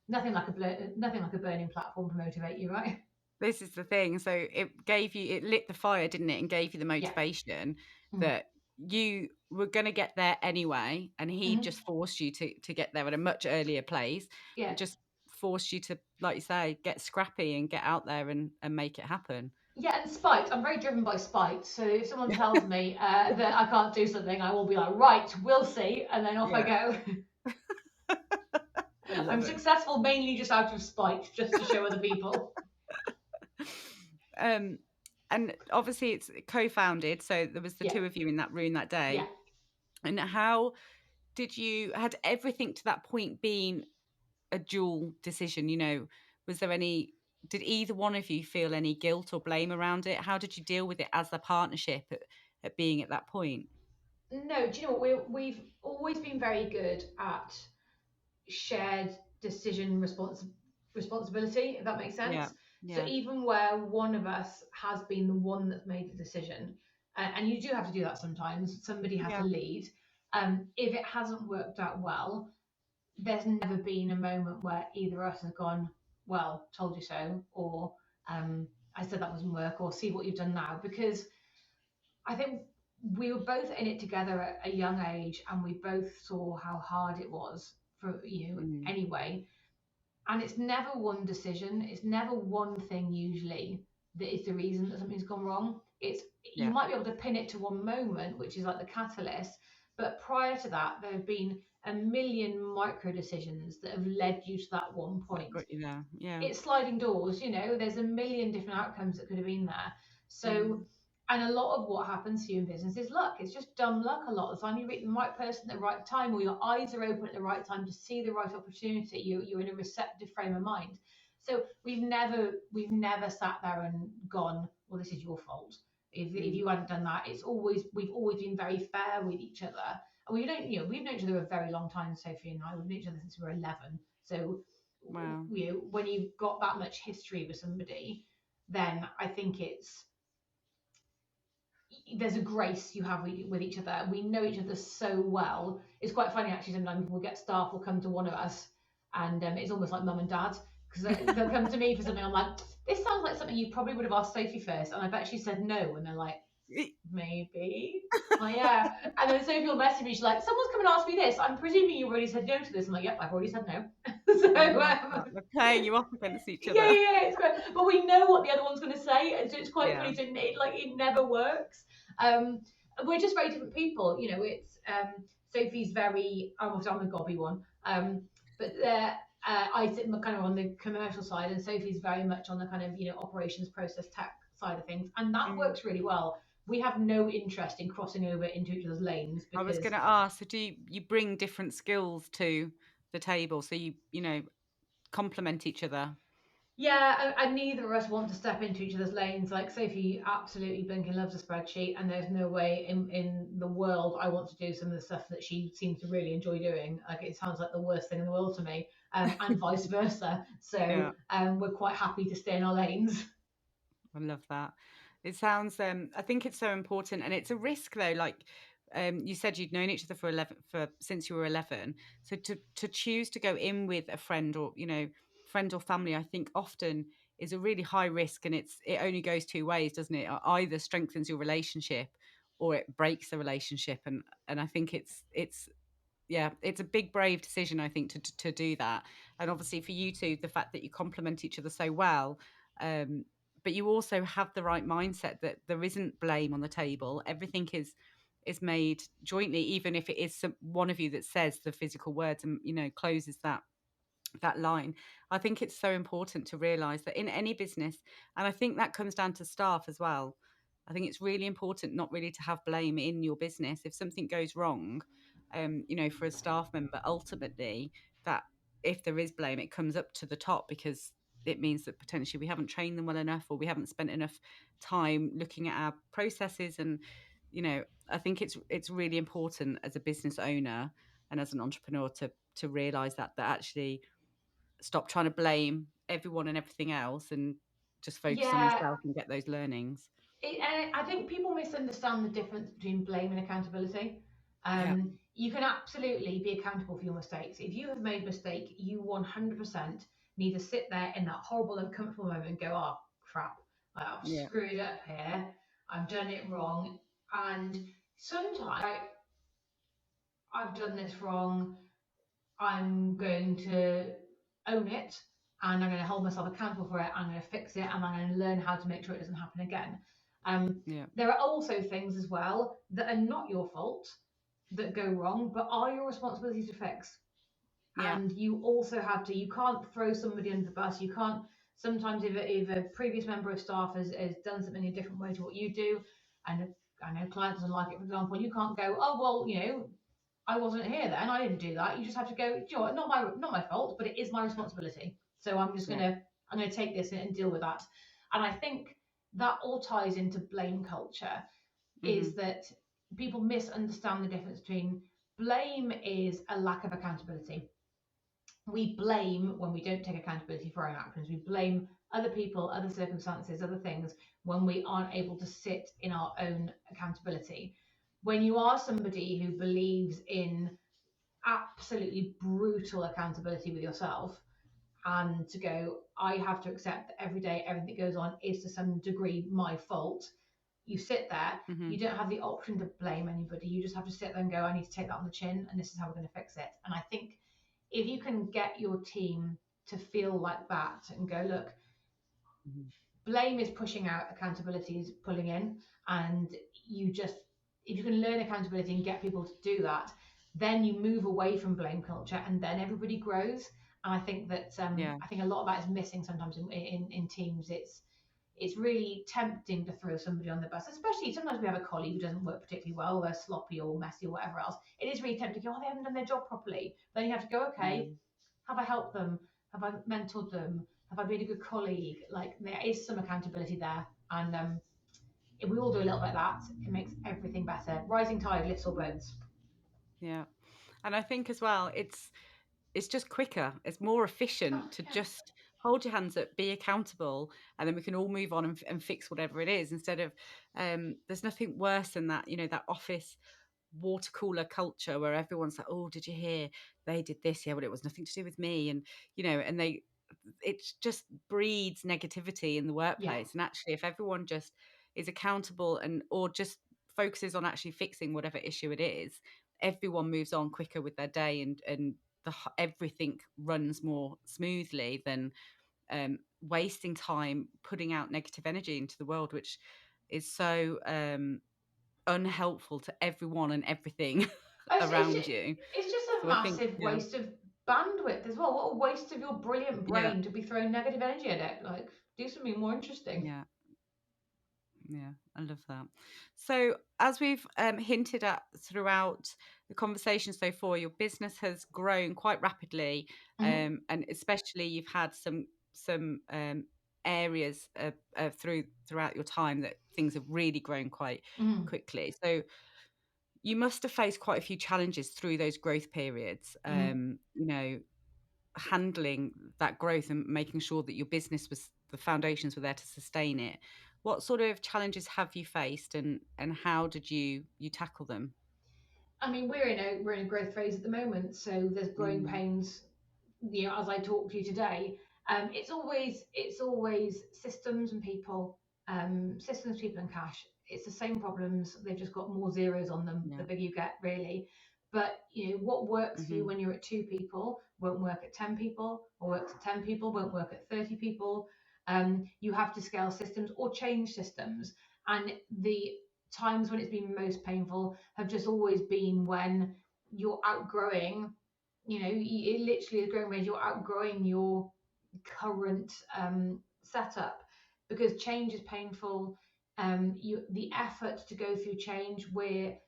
nothing like a burning platform to motivate you, right? This is the thing. So it lit the fire, didn't it, and gave you the Yeah. motivation Mm-hmm. that you were going to get there anyway, and he Mm-hmm. just forced you to get there at a much earlier place. Yeah. It just forced you to, like you say, get scrappy and get out there and make it happen. Yeah, and spite. I'm very driven by spite. So if someone tells me that I can't do something, I will be like, right, we'll see, and then off I Yeah, go. I I'm love it. successful mainly just out of spite, just to show other people. Um, and obviously it's co-founded, so there was the Yeah, two of you in that room that yeah. day. And how did you had everything to that point been a dual decision? Was there any? Did either one of you feel any guilt or blame around it? How did you deal with it as a partnership at being at that point? No, do you know what? We've always been very good at shared decision responsibility, if that makes Yeah, sense. So yeah, even where one of us has been the one that's made the decision, and you do have to do that sometimes, somebody has to yeah, lead. If it hasn't worked out well, there's never been a moment where either of us has gone, well, told you so, or I said that wasn't work, or see what you've done now. Because I think we were both in it together at a young age, and we both saw how hard it was for you mm, anyway. And it's never one decision, it's never one thing usually that is the reason that something's gone wrong. It's you yeah. might be able to pin it to one moment, which is like the catalyst, but prior to that, there have been a million micro decisions that have led you to that one That point. got you there. Yeah. It's sliding doors, there's a million different outcomes that could have been there. So, Mm, and a lot of what happens to you in business is luck. It's just dumb luck a lot of the time. You meet the right person at the right time, or your eyes are open at the right time to see the right opportunity. You're in a receptive frame of mind. So we've never sat there and gone, well, this is your fault. If mm. you hadn't done that, we've always been very fair with each other. And we've known each other a very long time, Sophie and I. We've known each other since we were 11. So Wow. when you've got that much history with somebody, then I think there's a grace you have with each other. We know each other so well. It's quite funny actually. Sometimes we'll get staff will come to one of us, and it's almost like mum and dad, because they'll come to me for something. I'm like, this sounds like something you probably would have asked Sophie first, and I bet she said no. And they're like, maybe. Oh yeah. And then Sophie will message me. She's like, someone's come and asked me this. I'm presuming you already said no to this. I'm like, yep, I've already said no. So I love that. They're playing you off against each yeah, other. yeah, yeah, it's great. But we know what the other one's going to say, and so it's quite Yeah. funny. So it never works. Um, we're just very different people. It's Sophie's very. I'm a gobby one. But I sit kind of on the commercial side, and Sophie's very much on the kind of operations, process, tech side of things, and that Mm. works really well. We have no interest in crossing over into each other's lanes I was because going to ask, so do you bring different skills to the table, so you complement each other? Yeah, and neither of us want to step into each other's lanes. Like Sophie absolutely blinking loves a spreadsheet, and there's no way in the world I want to do some of the stuff that she seems to really enjoy doing. Like it sounds like the worst thing in the world to me, and vice versa. So Yeah. we're quite happy to stay in our lanes. I love that. It sounds I think it's so important, and it's a risk though, like you said you'd known each other for 11 for since you were 11. So to choose to go in with a friend, or friend or family, I think often is a really high risk, and it only goes two ways, doesn't it? Either strengthens your relationship or it breaks the relationship, and I think it's yeah, it's a big brave decision, I think, to do that. And obviously for you two, the fact that you complement each other so well, um, but you also have the right mindset that there isn't blame on the table. Everything is made jointly, even if it is one of you that says the physical words and closes that line. I think it's so important to realize that in any business, and I think that comes down to staff as well. I think it's really important not really to have blame in your business. If something goes wrong, for a staff member, ultimately, that if there is blame, it comes up to the top, because it means that potentially we haven't trained them well enough, or we haven't spent enough time looking at our processes. And I think it's really important as a business owner and as an entrepreneur to realize that actually stop trying to blame everyone and everything else, and just focus on Yeah, yourself and get those learnings. and I think people misunderstand the difference between blame and accountability. Yeah, You can absolutely be accountable for your mistakes. If you have made a mistake, you 100% need to sit there in that horrible, uncomfortable moment and go, oh, crap, I've yeah, screwed up here. I've done it wrong. And sometimes I've done this wrong. I'm going to own it and I'm going to hold myself accountable for it. I'm going to fix it and I'm going to learn how to make sure it doesn't happen again. Um, yeah, there are also things as well that are not your fault that go wrong, but are your responsibility to fix. yeah. And you also have to, you can't throw somebody under the bus. You can't, sometimes if a previous member of staff has done something a different way to what you do, and I know client doesn't like it, for example, you can't go, oh, well, I wasn't here then. I didn't do that. You just have to go. Do you know what? Not my fault, but it is my responsibility. So Yeah. I'm gonna take this and deal with that. And I think that all ties into blame culture. Mhm. Is that people misunderstand the difference between blame is a lack of accountability. We blame when we don't take accountability for our actions. We blame other people, other circumstances, other things when we aren't able to sit in our own accountability. When you are somebody who believes in absolutely brutal accountability with yourself and to go, I have to accept that every day everything that goes on is to some degree my fault. You sit there, you Mhm. don't have the option to blame anybody. You just have to sit there and go, I need to take that on the chin and this is how we're going to fix it. And I think if you can get your team to feel like that and go, look, Mhm. blame is pushing out, accountability is pulling in, and you just, if you can learn accountability and get people to do that, then you move away from blame culture and then everybody grows. And I think that Yeah. I think a lot of that is missing sometimes in teams. It's really tempting to throw somebody on the bus, especially sometimes we have a colleague who doesn't work particularly well, they're sloppy or messy or whatever else. It is really tempting to go, oh, they haven't done their job properly. Then you have to go, Yeah. okay, have I helped them? Have I mentored them? Have I been a good colleague? Like there is some accountability there, and if we all do a little bit of that, it makes everything better. Rising tide lifts all boats. Yeah. And I think as well, it's just quicker. It's more Oh efficient to yeah, just hold your hands up, be accountable, and then we can all move on and fix whatever it is. Instead of, there's nothing worse than that, that office water cooler culture where everyone's like, oh, did you hear they did this? Yeah, well, it was nothing to do with me. And, and it just breeds negativity in the yeah. workplace. And actually, if everyone just is accountable and or just focuses on actually fixing whatever issue it is, everyone moves on quicker with their day, and everything runs more smoothly than wasting time putting out negative energy into the world, which is so unhelpful to everyone and everything around you. It's just a So I think, massive waste of bandwidth as well. What a waste of your brilliant yeah, brain to be throwing negative energy at it. Like, do something more interesting. yeah, yeah, I love that. So, as we've hinted at throughout the conversation so far, your business has grown quite rapidly, Mm-hmm. and especially you've had some. some areas throughout your time that things have really grown quite Mm, quickly. So you must have faced quite a few challenges through those growth periods. mm. Handling that growth and making sure that your business was the foundations were there to sustain it. What sort of challenges have you faced, and how did you tackle them? I mean, we're in a growth phase at the moment, so there's growing Mm, pains. As I talk to you today, it's always systems and people, and cash. It's the same problems. They've just got more zeros on them. The yeah. bigger you get, really. But what works for you Hmm. when you're at 2 people won't work at 10 people, or works at 10 people won't work at 30 people. You have to scale systems or change systems, and the times when it's been most painful have just always been when you're outgrowing. It literally is growing where you're outgrowing your current setup, because change is painful. The effort to go through change, where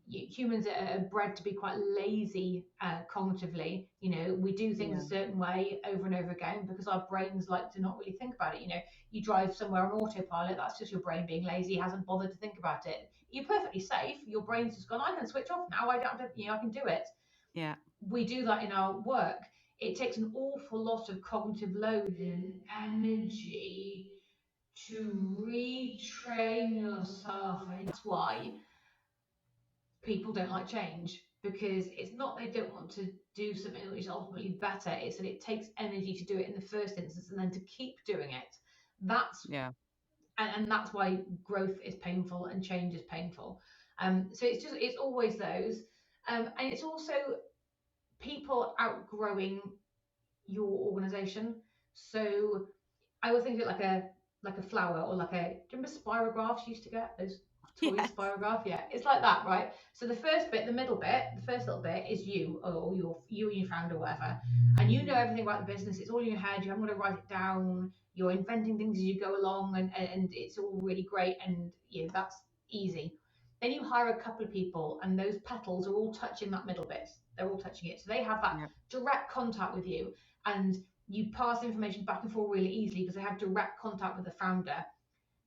humans are bred to be quite lazy cognitively. We do things Yeah. a certain way over and over again because our brains like to not really think about it. You drive somewhere on autopilot, that's just your brain being lazy, hasn't bothered to think about it. You're perfectly safe, your brain's just gone, I can switch off now, I don't have to, I can do it. Yeah. We do that in our work. It takes an awful lot of cognitive load and energy to retrain yourself. And that's why people don't like change, because it's not they don't want to do something which is ultimately better, it's that it takes energy to do it in the first instance and then to keep doing it. That's Yeah. and that's why growth is painful and change is painful. So it's always those, and it's also people outgrowing your organization. So I always think of it like a flower, or like a, do you remember spirographs you used to get, those toy Yes. spirograph? Yeah, it's like that, right? So the first bit, the middle bit, the first little bit is you, or you and your founder, or whatever, and you know everything about the business. It's all in your head. You haven't got to write it down. You're inventing things as you go along, and it's all really great, and that's easy. Then you hire a couple of people, and those petals are all touching that middle bit. They're all touching it, so they have that Yeah. direct contact with you, and you pass information back and forth really easily because they have direct contact with the founder.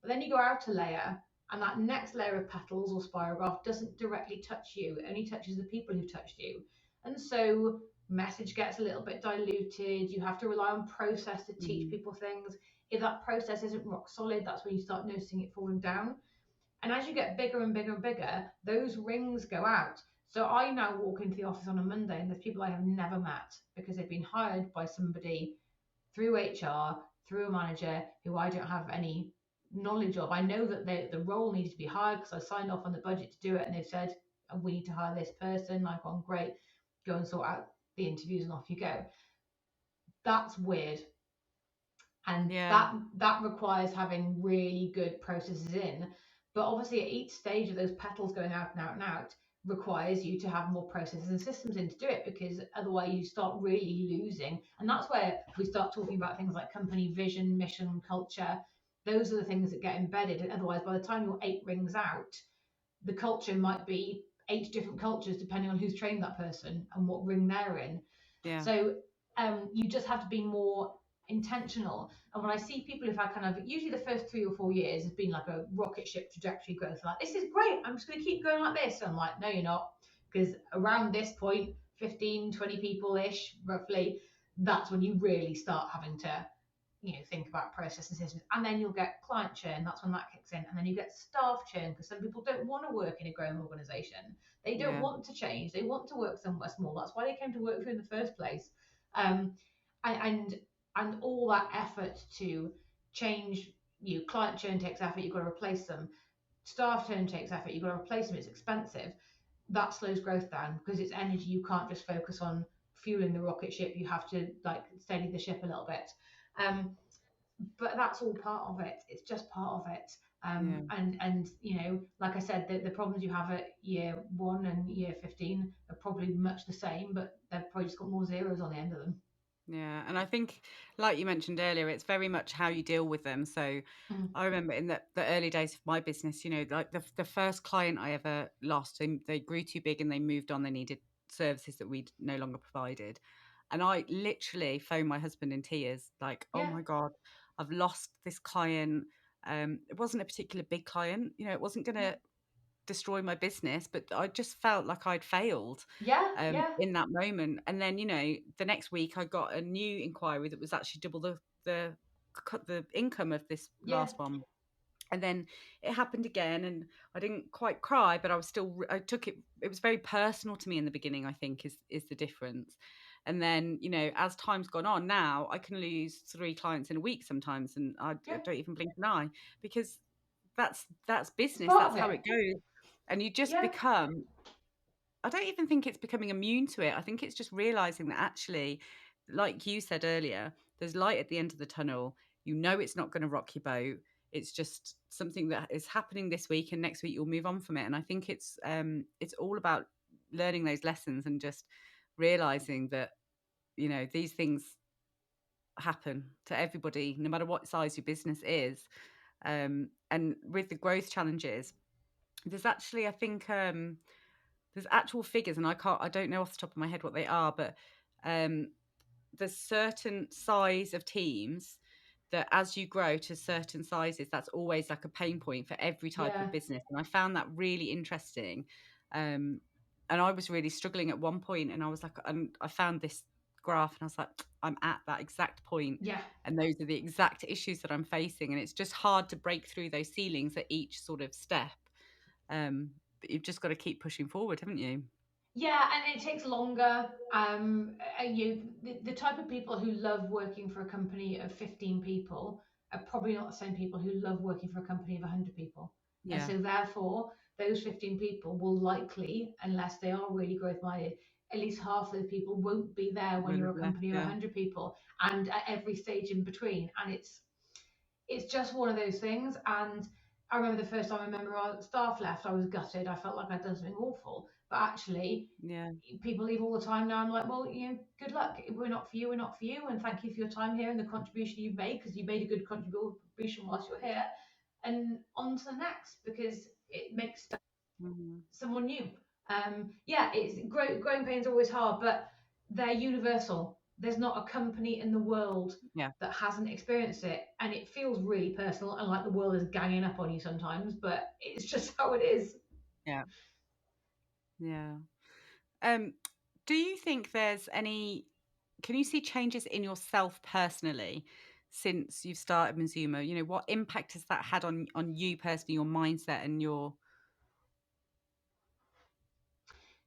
But then you go out a layer, and that next layer of petals or spirograph doesn't directly touch you, it only touches the people who've touched you. And so message gets a little bit diluted. You have to rely on process to teach Mhm. people things. If that process isn't rock solid, that's when you start noticing it falling down. And as you get bigger and bigger and bigger, those rings go out. So I now walk into the office on a Monday, and there's people I have never met because they've been hired by somebody through HR, through a manager who I don't have any knowledge of. I know that the role needed to be hired because I signed off on the budget to do it, and they've said, we need to hire this person. I've gone, great, go and sort out the interviews, and off you go. That's weird. And Yeah. that requires having really good processes in. But obviously, at each stage of those petals going out and out and out requires you to have more processes and systems in to do it, because otherwise you start really losing. And that's where we start talking about things like company vision, mission, culture. Those are the things that get embedded. And otherwise, by the time you're 8 rings out, the culture might be 8 different cultures depending on who's trained that person and what ring they're in. Yeah. So you just have to be more intentional. And when I see people who've had kind of, usually the first 3 or 4 years has been like a rocket ship trajectory growth, like, this is great, I'm just going to keep going like this. And I'm like, no, you're not. Because around this point, 15, 20 people ish, roughly, that's when you really start having to think about process and systems. And then you'll get client churn, that's when that kicks in. And then you get staff churn, because some people don't want to work in a growing organization. They don't Yeah. want to change, they want to work somewhere small. That's why they came to work for you in the first place. um, and and all that effort to change, client churn takes effort, you've got to replace them. Staff churn takes effort, you've got to replace them, it's expensive. That slows growth down because it's energy. You can't just focus on fueling the rocket ship, you have to like steady the ship a little bit. um, but that's all part of it. It's just part of it. Yeah. And like I said, the problems you have at year 1 and year 15 are probably much the same, but they've probably just got more zeros on the end of them. Yeah, and I think, like you mentioned earlier, it's very much how you deal with them. So Mm. I remember in the early days of my business, like the first client I ever lost, they grew too big and they moved on. They needed services that we no longer provided. And I literally phoned my husband in tears, like, oh Yeah. my God, I've lost this client. It wasn't a particular big client, it wasn't going Yeah. to destroy my business, but I just felt like I'd failed Yeah. Yeah. in that moment. And then, the next week I got a new inquiry that was actually double the income of this Yeah. last one. And then it happened again, and I didn't quite cry, but I was still, I took it, it was very personal to me in the beginning, I think is the difference. And then, as time's gone on, now I can lose 3 clients in a week sometimes, and I Yeah. don't even blink an eye, because that's It's business, part that's of how it. it goes. And you just Yeah. become, I don't even think it's becoming immune to it. I think it's just realizing that actually, like you said earlier, there's light at the end of the tunnel. It's not going to rock your boat. It's just something that is happening this week, and next week you'll move on from it. And I think it's all about learning those lessons and just realizing that these things happen to everybody, no matter what size your business is. And with the growth challenges, there's actually, I think, there's actual figures, and I don't know off the top of my head what they are, but um, there's certain size of teams that as you grow to certain sizes, that's always like a pain point for every type Yeah. of business. And I found that really interesting. Um, and I was really struggling at one point, and I was like, and I found this graph, and I was like, I'm at that exact point, Yeah. and those are the exact issues that I'm facing, and it's just hard to break through those ceilings at each sort of step. But you've just got to keep pushing forward, haven't you? Yeah, and it takes longer. The type of people who love working for a company of 15 people are probably not the same people who love working for a company of 100 people. And Yeah, so, therefore, those 15 people will likely, unless they are really growth minded, at least half of those people won't be there when will you're have a left. company of Yeah. 100 people, and at every stage in between. And it's just one of those things. And I remember the first time I remember our staff left, I was gutted. I felt like I'd done something awful. But actually, Yeah. people leave all the time now. I'm like, well, good luck. We're not for you. We're not for you. And thank you for your time here and the contribution you've made, because you made a good contribution whilst you're here. And on to the next, because it makes Mhm. someone new. Yeah, it's growing pains are always hard, but they're universal. There's not a company in the world Yeah. that hasn't experienced it, and it feels really personal and like the world is ganging up on you sometimes. But it's just how it is. Yeah. Yeah. Um, do you think there's any can you see changes in yourself personally since you've started Mazuma? What impact has that had on you personally, your mindset and your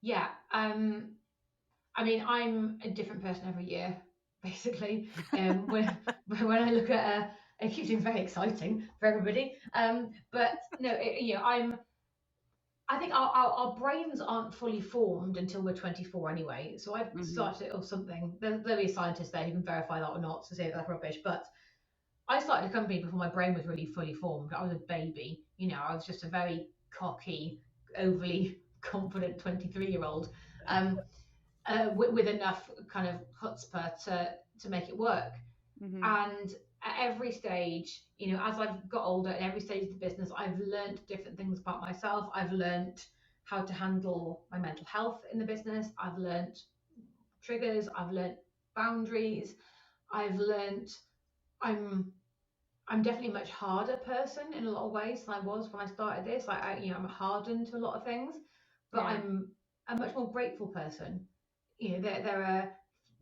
Yeah. I mean, I'm a different person every year, basically. When I look at it keeps being very exciting for everybody. But no, I think our brains aren't fully formed until we're 24 anyway. So I've Mhm. started or something. There'll be a scientist there who can verify that or not to say that's rubbish. But I started a company before my brain was really fully formed. I was a baby. I was just a very cocky, overly confident 23-year-old. Um, with enough kind of chutzpah to make it work. Mhm. And at every stage, as I've got older, at every stage of the business, I've learned different things about myself. I've learned how to handle my mental health in the business. I've learned triggers. I've learned boundaries. I've learned I'm I'm definitely a much harder person in a lot of ways than I was when I started this. I'm hardened to a lot of things, but Yeah. I'm a much more grateful person. There are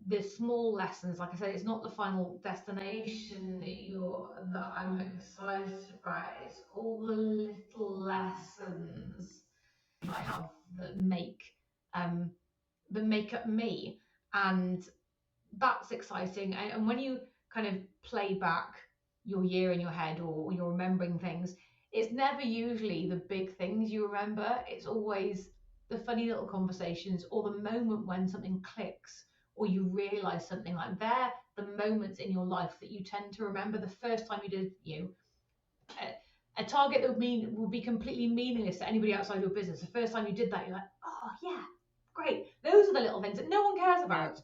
the small lessons. Like I said, it's not the final destination that I'm excited about. It's all the little lessons I have um that make up me, and that's exciting. And when you kind of play back your year in your head, or you're remembering things, it's never usually the big things you remember. It's always the funny little conversations, or the moment when something clicks, or you realize something. Like, they're the moments in your life that you tend to remember. The first time you did a target that would be completely meaningless to anybody outside your business. The first time you did that, you're like, oh yeah, great. Those are the little things that no one cares Yeah. about.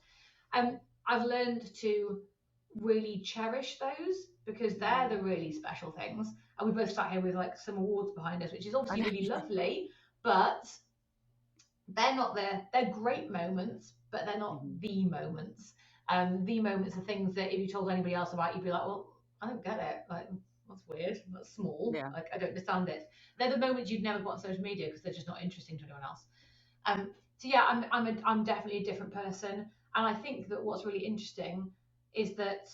I've learned to really cherish those, because they're the Mm. really special things. And we both sat here with like some awards behind us, which is I obviously know. really lovely, but they're not there. They're great moments, but they're not Mhm. the moments. The moments are things that if you told anybody else about, you'd be like, well, I don't get it. Like, that's weird. That's small. Yeah. Like, I don't understand it. They're the moments you'd never put on social media because they're just not interesting to anyone else. So yeah, I'm definitely a different person, and I think that what's really interesting is that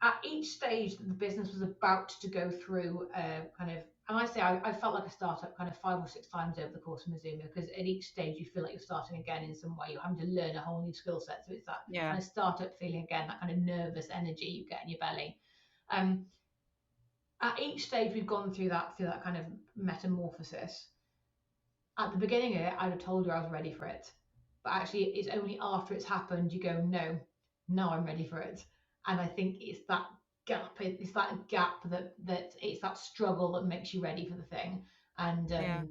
at each stage that the business was about to go through kind of, and I say I felt like a startup kind of 5 or 6 times over the course of Mazuma, because at each stage you feel like you're starting again in some way. You're having to learn a whole new skill set. So it's that Yeah. kind of startup feeling again, that kind of nervous energy you get in your belly. Um, at each stage we've gone through that kind of metamorphosis. At the beginning of it, I'd have told you I was ready for it. But actually, it's only after it's happened you go, no, now I'm ready for it. And I think it's that gap. It's that gap that it's that struggle that makes you ready for the thing. And Yeah.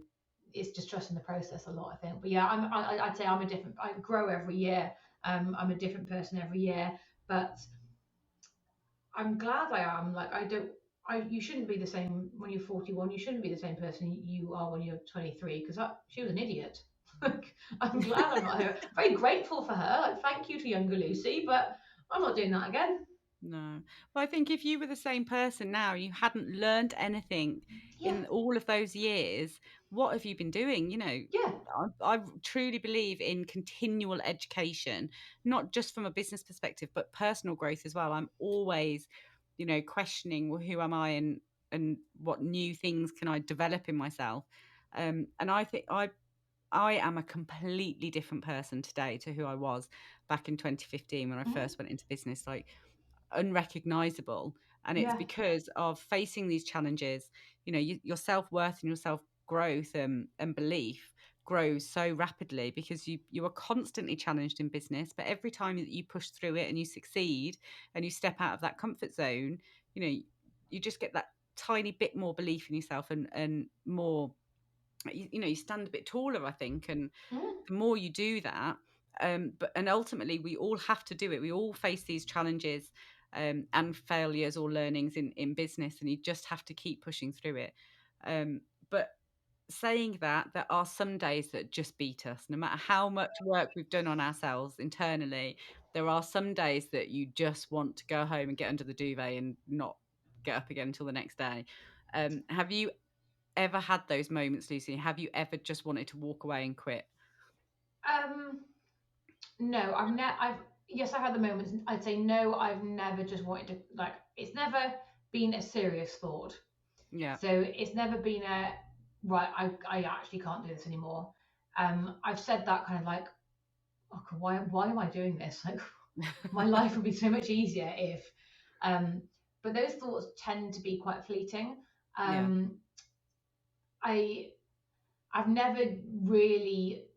it's just trusting the process a lot, I think. But yeah, I'd say I'm a different. I grow every year. I'm a different person every year. But I'm glad I am. Like I don't. You shouldn't be the same when you're 41. You shouldn't be the same person you are when you're 23, because she was an idiot. Like, I'm glad I'm not her. Very grateful for her. Like, thank you to younger Lucy, but I'm not doing that again. No. Well, I think if you were the same person now, you hadn't learned anything Yeah, in all of those years, what have you been doing? yeah. I truly believe in continual education, not just from a business perspective, but personal growth as well. I'm always, questioning, well, who am I, and what new things can I develop in myself? And I think I am a completely different person today to who I was back in 2015 when I Mhm. first went into business. Like, unrecognizable. And it's Yeah. because of facing these challenges. Your self-worth and your self-growth, and belief grows so rapidly because you are constantly challenged in business, but every time that you push through it and you succeed and you step out of that comfort zone, you know you just get that tiny bit more belief in yourself, and more, you stand a bit taller, I think. And Mhm. the more you do that, and ultimately we all have to do it. We all face these challenges, and failures or learnings in business, and you just have to keep pushing through it. But saying that, there are some days that just beat us. No matter how much work we've done on ourselves internally, there are some days that you just want to go home and get under the duvet and not get up again until the next day. Have you ever had those moments, Lucy? Have you ever just wanted to walk away and quit? Um, no, I've never. I've Yes, I've had the moments. I'd say no, I've never just wanted to, like. It's never been a serious thought. Yeah. So it's never been a right. I actually can't do this anymore. I've said that kind of like, oh, God, why am I doing this? Like, my life would be so much easier if. Um, but those thoughts tend to be quite fleeting. Yeah. Um, I I've never really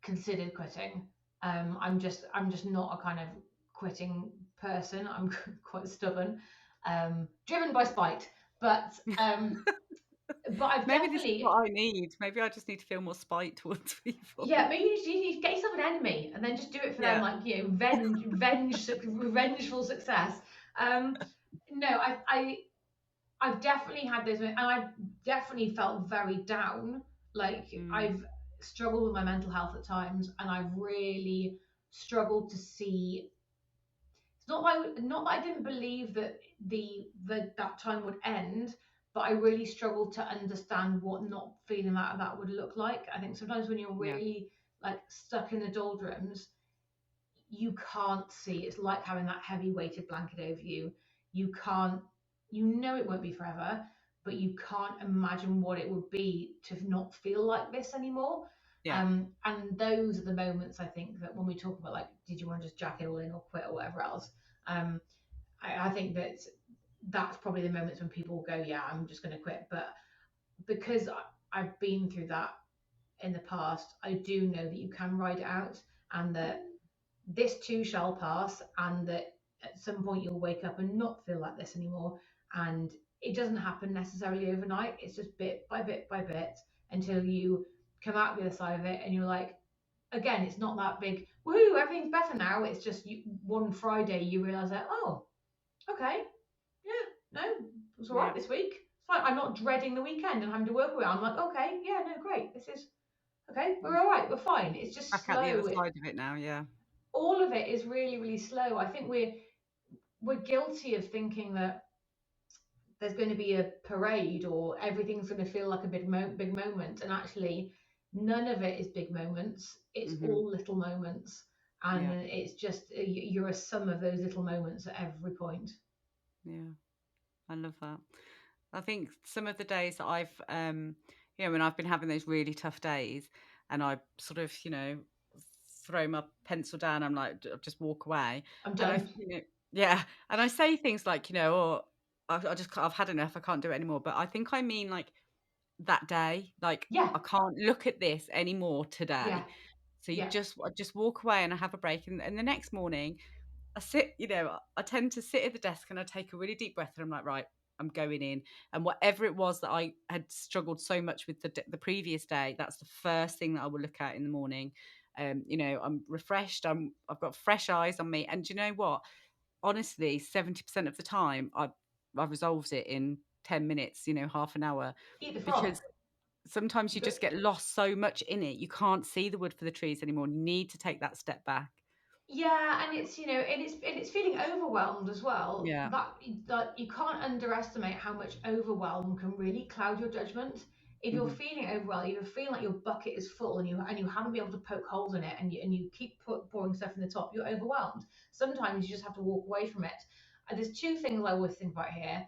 considered quitting. I'm just not a kind of quitting person. I'm quite stubborn, driven by spite. But I've Maybe this is definitely, what I need. Maybe I just need to feel more spite towards people. yeah, maybe you need to get yourself an enemy and then just do it for them, Yeah. like, revengeful success. Um, no, I've definitely had those, and I've definitely felt very down. Like, Mm. I've struggled with my mental health at times, and I've really struggled to see. It's not that I didn't believe that that time would end, but I really struggled to understand what not feeling that would look like. I think sometimes when you're Yeah. really like stuck in the doldrums, you can't see. It's like having that heavy weighted blanket over you. You can't, you know it won't be forever, but you can't imagine what it would be to not feel like this anymore. Yeah. And those are the moments, I think, that when we talk about, like, did you want to just jack it all in or quit or whatever else? Um, I think that that's probably the moments when people will go, yeah, I'm just going to quit. But because I've been through that in the past, I do know that you can ride it out, and that this too shall pass, and that at some point you'll wake up and not feel like this anymore. And it doesn't happen necessarily overnight. It's just bit by bit by bit until you come out the other side of it, and you're like, again, it's not that big woohoo, everything's better now. It's just one Friday you realize that, oh, okay, yeah, no, it was all Yeah. right this week. It's fine. I'm not dreading the weekend and having to work with it. I'm like, okay, yeah, no, great. This is okay. We're all right. We're fine. It's just Back out the other slow. side of it now. Yeah. all of it is really, really slow. I think we're guilty of thinking that there's going to be a parade or everything's going to feel like a big moment, and actually none of it is big moments. It's Hmm. all little moments, and Yeah. it's just you're a sum of those little moments at every point. Yeah. I love that. I think some of the days that when I've been having those really tough days and I sort of, throw my pencil down, I'm like, just walk away. I'm And done. yeah. And I say things like, oh, I've had enough. I can't do it anymore. But I think I mean like that day, like Yeah, I can't look at this anymore yeah, today. So yeah. I just walk away and I have a break. And the next morning I sit, I tend to sit at the desk and I take a really deep breath and I'm like, right, I'm going in. And whatever it was that I had struggled so much with the previous day, that's the first thing that I will look at in the morning. I'm refreshed. I've got fresh eyes on me. And do you know what? Honestly, 70% of the time, I've resolved it in 10 minutes, half an hour, Eat the frog. because sometimes you But just get lost so much in it. You can't see the wood for the trees anymore. You need to take that step back. yeah, and it's and it's feeling overwhelmed as well. Yeah. That you can't underestimate how much overwhelm can really cloud your judgment. If you're Hmm. feeling overwhelmed, if you're feeling like your bucket is full and you haven't been able to poke holes in it, and you keep pouring stuff in the top, you're overwhelmed. Sometimes you just have to walk away from it. There's two things I always think about here.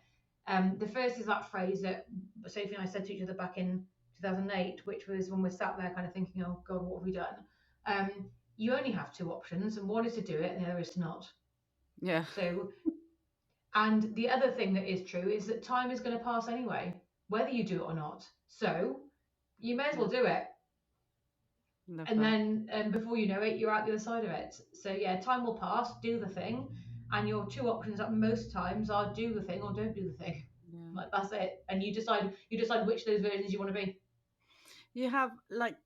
The first is that phrase that Sophie and I said to each other back in 2008, which was when we're sat there kind of thinking, "Oh God, what have we done?" Um, you only have two options, and one is to do it, and the other is to not. Yeah. So, and the other thing that is true is that time is going to pass anyway, whether you do it or not. So, you may as well Yeah. do it, Love and that. then before you know it, you're out the other side of it. So, yeah, time will pass. Do the thing, and your two options at most times are do the thing or don't do the thing. Yeah. Like that's it, and you decide which of those versions you want to be. You have, like,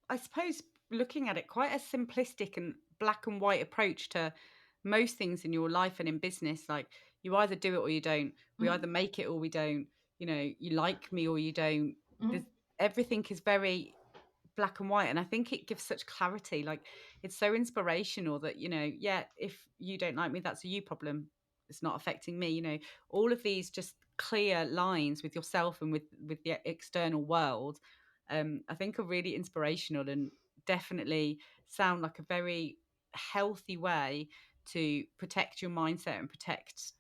I suppose, looking at it, quite a simplistic and black and white approach to most things in your life and in business. Like, you either do it or you don't. We either Mm-hmm. make it or we don't. You like me or you don't. There's, Mm-hmm. everything is very black and white, and I think it gives such clarity. Like, it's so inspirational that, yeah, if you don't like me, that's a you problem. It's not affecting me. All of these just clear lines with yourself and with the external world, I think are really inspirational and definitely sound like a very healthy way to protect your mindset and protect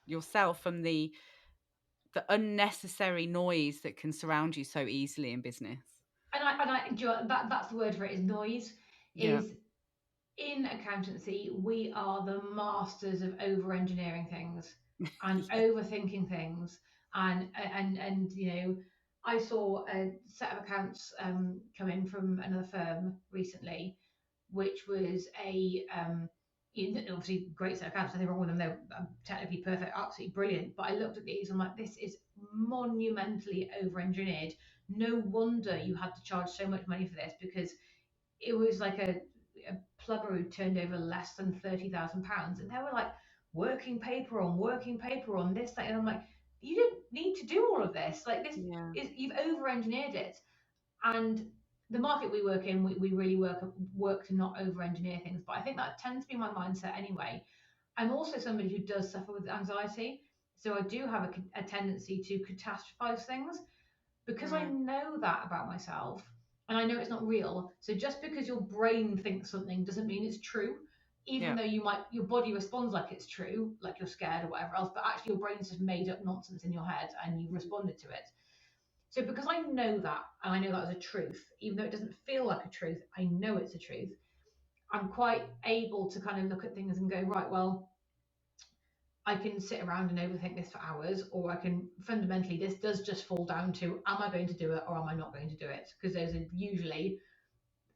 yourself from the unnecessary noise that can surround you so easily in business. Do you know what, that's the word for it is noise. Yeah. Is in accountancy, we are the masters of over engineering things and Yeah. overthinking things. And I saw a set of accounts come in from another firm recently, which was obviously great set of accounts. Nothing wrong with them. They're technically perfect, absolutely brilliant. But I looked at these and I'm like, this is monumentally over engineered. No wonder you had to charge so much money for this, because it was like a plumber who turned over less than £30,000, and they were like working paper on this, that, and I'm like, you didn't need to do all of this. Like this Yeah. is you've over engineered it, and the market we work in, we really work to not over engineer things. But I think that tends to be my mindset anyway. I'm also somebody who does suffer with anxiety, so I do have a tendency to catastrophize things because I Right. know that about myself and I know it's not real. So just because your brain thinks something doesn't mean it's true, even Yeah. though your body responds like it's true, like you're scared or whatever else, but actually your brain's just made up nonsense in your head and you've responded to it. So because I know that, and I know that as a truth, even though it doesn't feel like a truth, I know it's a truth. I'm quite able to kind of look at things and go, right, well, I can sit around and overthink this for hours, or I can fundamentally, this does just fall down to, am I going to do it or am I not going to do it? Because those are usually,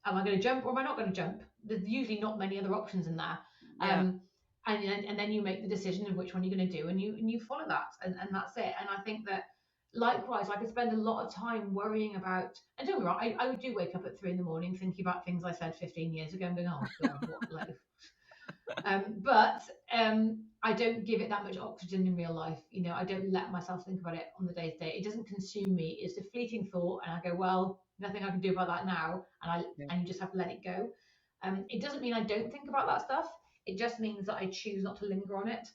am I going to jump or am I not going to jump? There's usually not many other options in there. Yeah. Um, and then you make the decision of which one you're going to do, and you follow that, and that's it. And I think that likewise, I could spend a lot of time worrying about, and don't get me wrong, I do wake up at 3 in the morning thinking about things I said 15 years ago and going, oh God, what like but I don't give it that much oxygen in real life. I don't let myself think about it on the day to day. It doesn't consume me. It's a fleeting thought, and I go, well, nothing I can do about that now, and Yeah. you just have to let it go. It doesn't mean I don't think about that stuff. It just means that I choose not to linger on it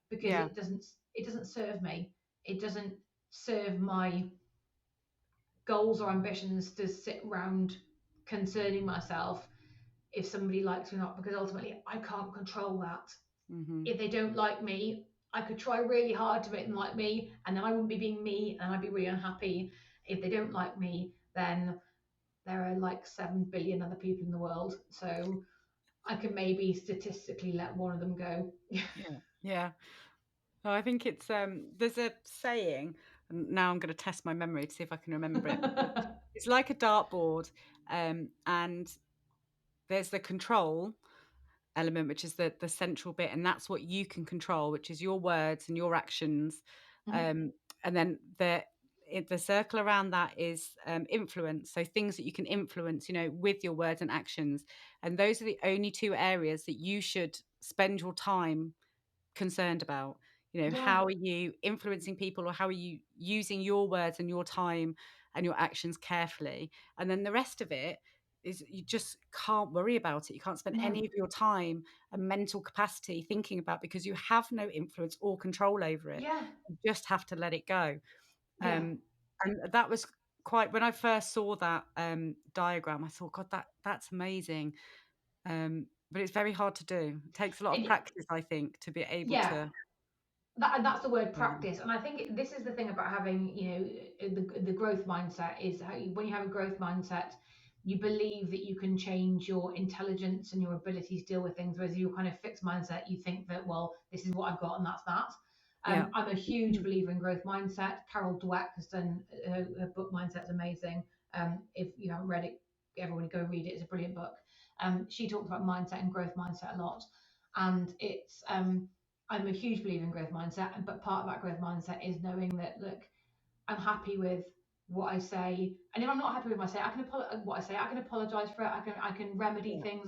because Yeah. it doesn't serve me. It doesn't serve my goals or ambitions to sit around concerning myself if somebody likes me or not, because ultimately I can't control that. Hmm. If they don't like me, I could try really hard to make them like me, and then I wouldn't be being me, and I'd be really unhappy. If they don't like me, then there are like 7 billion other people in the world. So I can maybe statistically let one of them go. Yeah. Yeah. Oh, I think it's there's a saying, and now I'm going to test my memory to see if I can remember it. But it's like a dartboard, and there's the control element, which is the central bit, and that's what you can control, which is your words and your actions. Um, and then the circle around that is influence. So things that you can influence, with your words and actions. And those are the only two areas that you should spend your time concerned about. Yeah, How are you influencing people, or how are you using your words and your time and your actions carefully? And then the rest of it is, you just can't worry about it. You can't spend no, any of your time and mental capacity thinking about, because you have no influence or control over it. yeah, You just have to let it go. yeah. And that was quite, when I first saw that diagram, I thought, God, that's amazing. But it's very hard to do. It takes a lot of It, practice, I think, to be able yeah, to. that's the word Yeah. practice. And I think this is the thing about having, the growth mindset is how when you have a growth mindset, you believe that you can change your intelligence and your ability to deal with things. Whereas your kind of fixed mindset, you think that, well, this is what I've got and that's that. Yeah. I'm a huge Mm. believer in growth mindset. Carol Dweck has done her book Mindset's amazing. If you haven't read it, everyone go read it. It's a brilliant book. She talks about mindset and growth mindset a lot, and I'm a huge believer in growth mindset, but part of that growth mindset is knowing that, look, I'm happy with what I say, and if I'm not happy with what I say, I can apologize for it. I can remedy Yeah. things.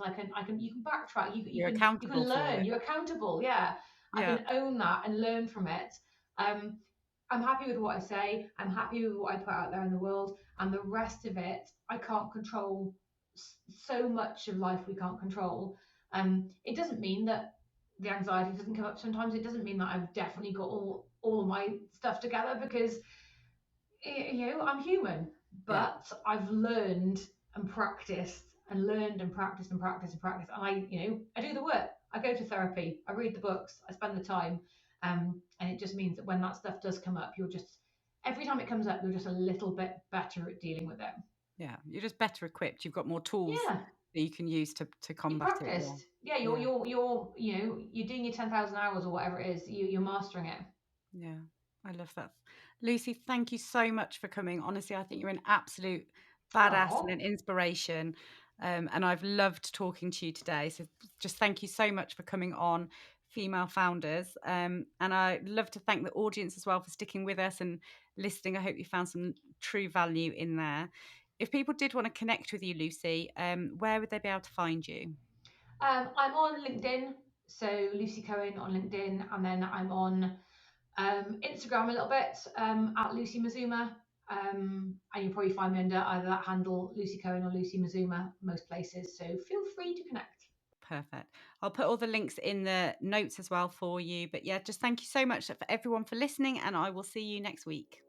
You can backtrack. You You're can you accountable can for learn. it. You're accountable. Yeah, I Yeah. can own that and learn from it. Um, I'm happy with what I say. I'm happy with what I put out there in the world, and the rest of it, I can't control. So much of life we can't control. It doesn't mean that the anxiety doesn't come up sometimes. It doesn't mean that I've definitely got all of my stuff together, because I'm human. Yeah. But I've learned and practiced and learned and practiced and practiced and practiced, and I do the work. I go to therapy. I read the books. I spend the time. And it just means that when that stuff does come up, every time it comes up, you're just a little bit better at dealing with it. Yeah. You're just better equipped. You've got more tools Yeah, that you can use to you combat it. Yeah. practiced. Yeah, Yeah. you're doing your 10,000 hours or whatever it is. You're mastering it. Yeah. I love that. Lucy, thank you so much for coming. Honestly, I think you're an absolute badass and Oh, an inspiration. And I've loved talking to you today. So just thank you so much for coming on, Female Founders. And I'd love to thank the audience as well for sticking with us and listening. I hope you found some true value in there. If people did want to connect with you, Lucy, where would they be able to find you? I'm on LinkedIn, so Lucy Cohen on LinkedIn, and then I'm on Instagram a little bit, at Lucy Mazuma. And you'll probably find me under either that handle, Lucy Cohen or Lucy Mazuma, most places. So feel free to connect. Perfect. I'll put all the links in the notes as well for you. But yeah, just thank you so much for everyone for listening, and I will see you next week.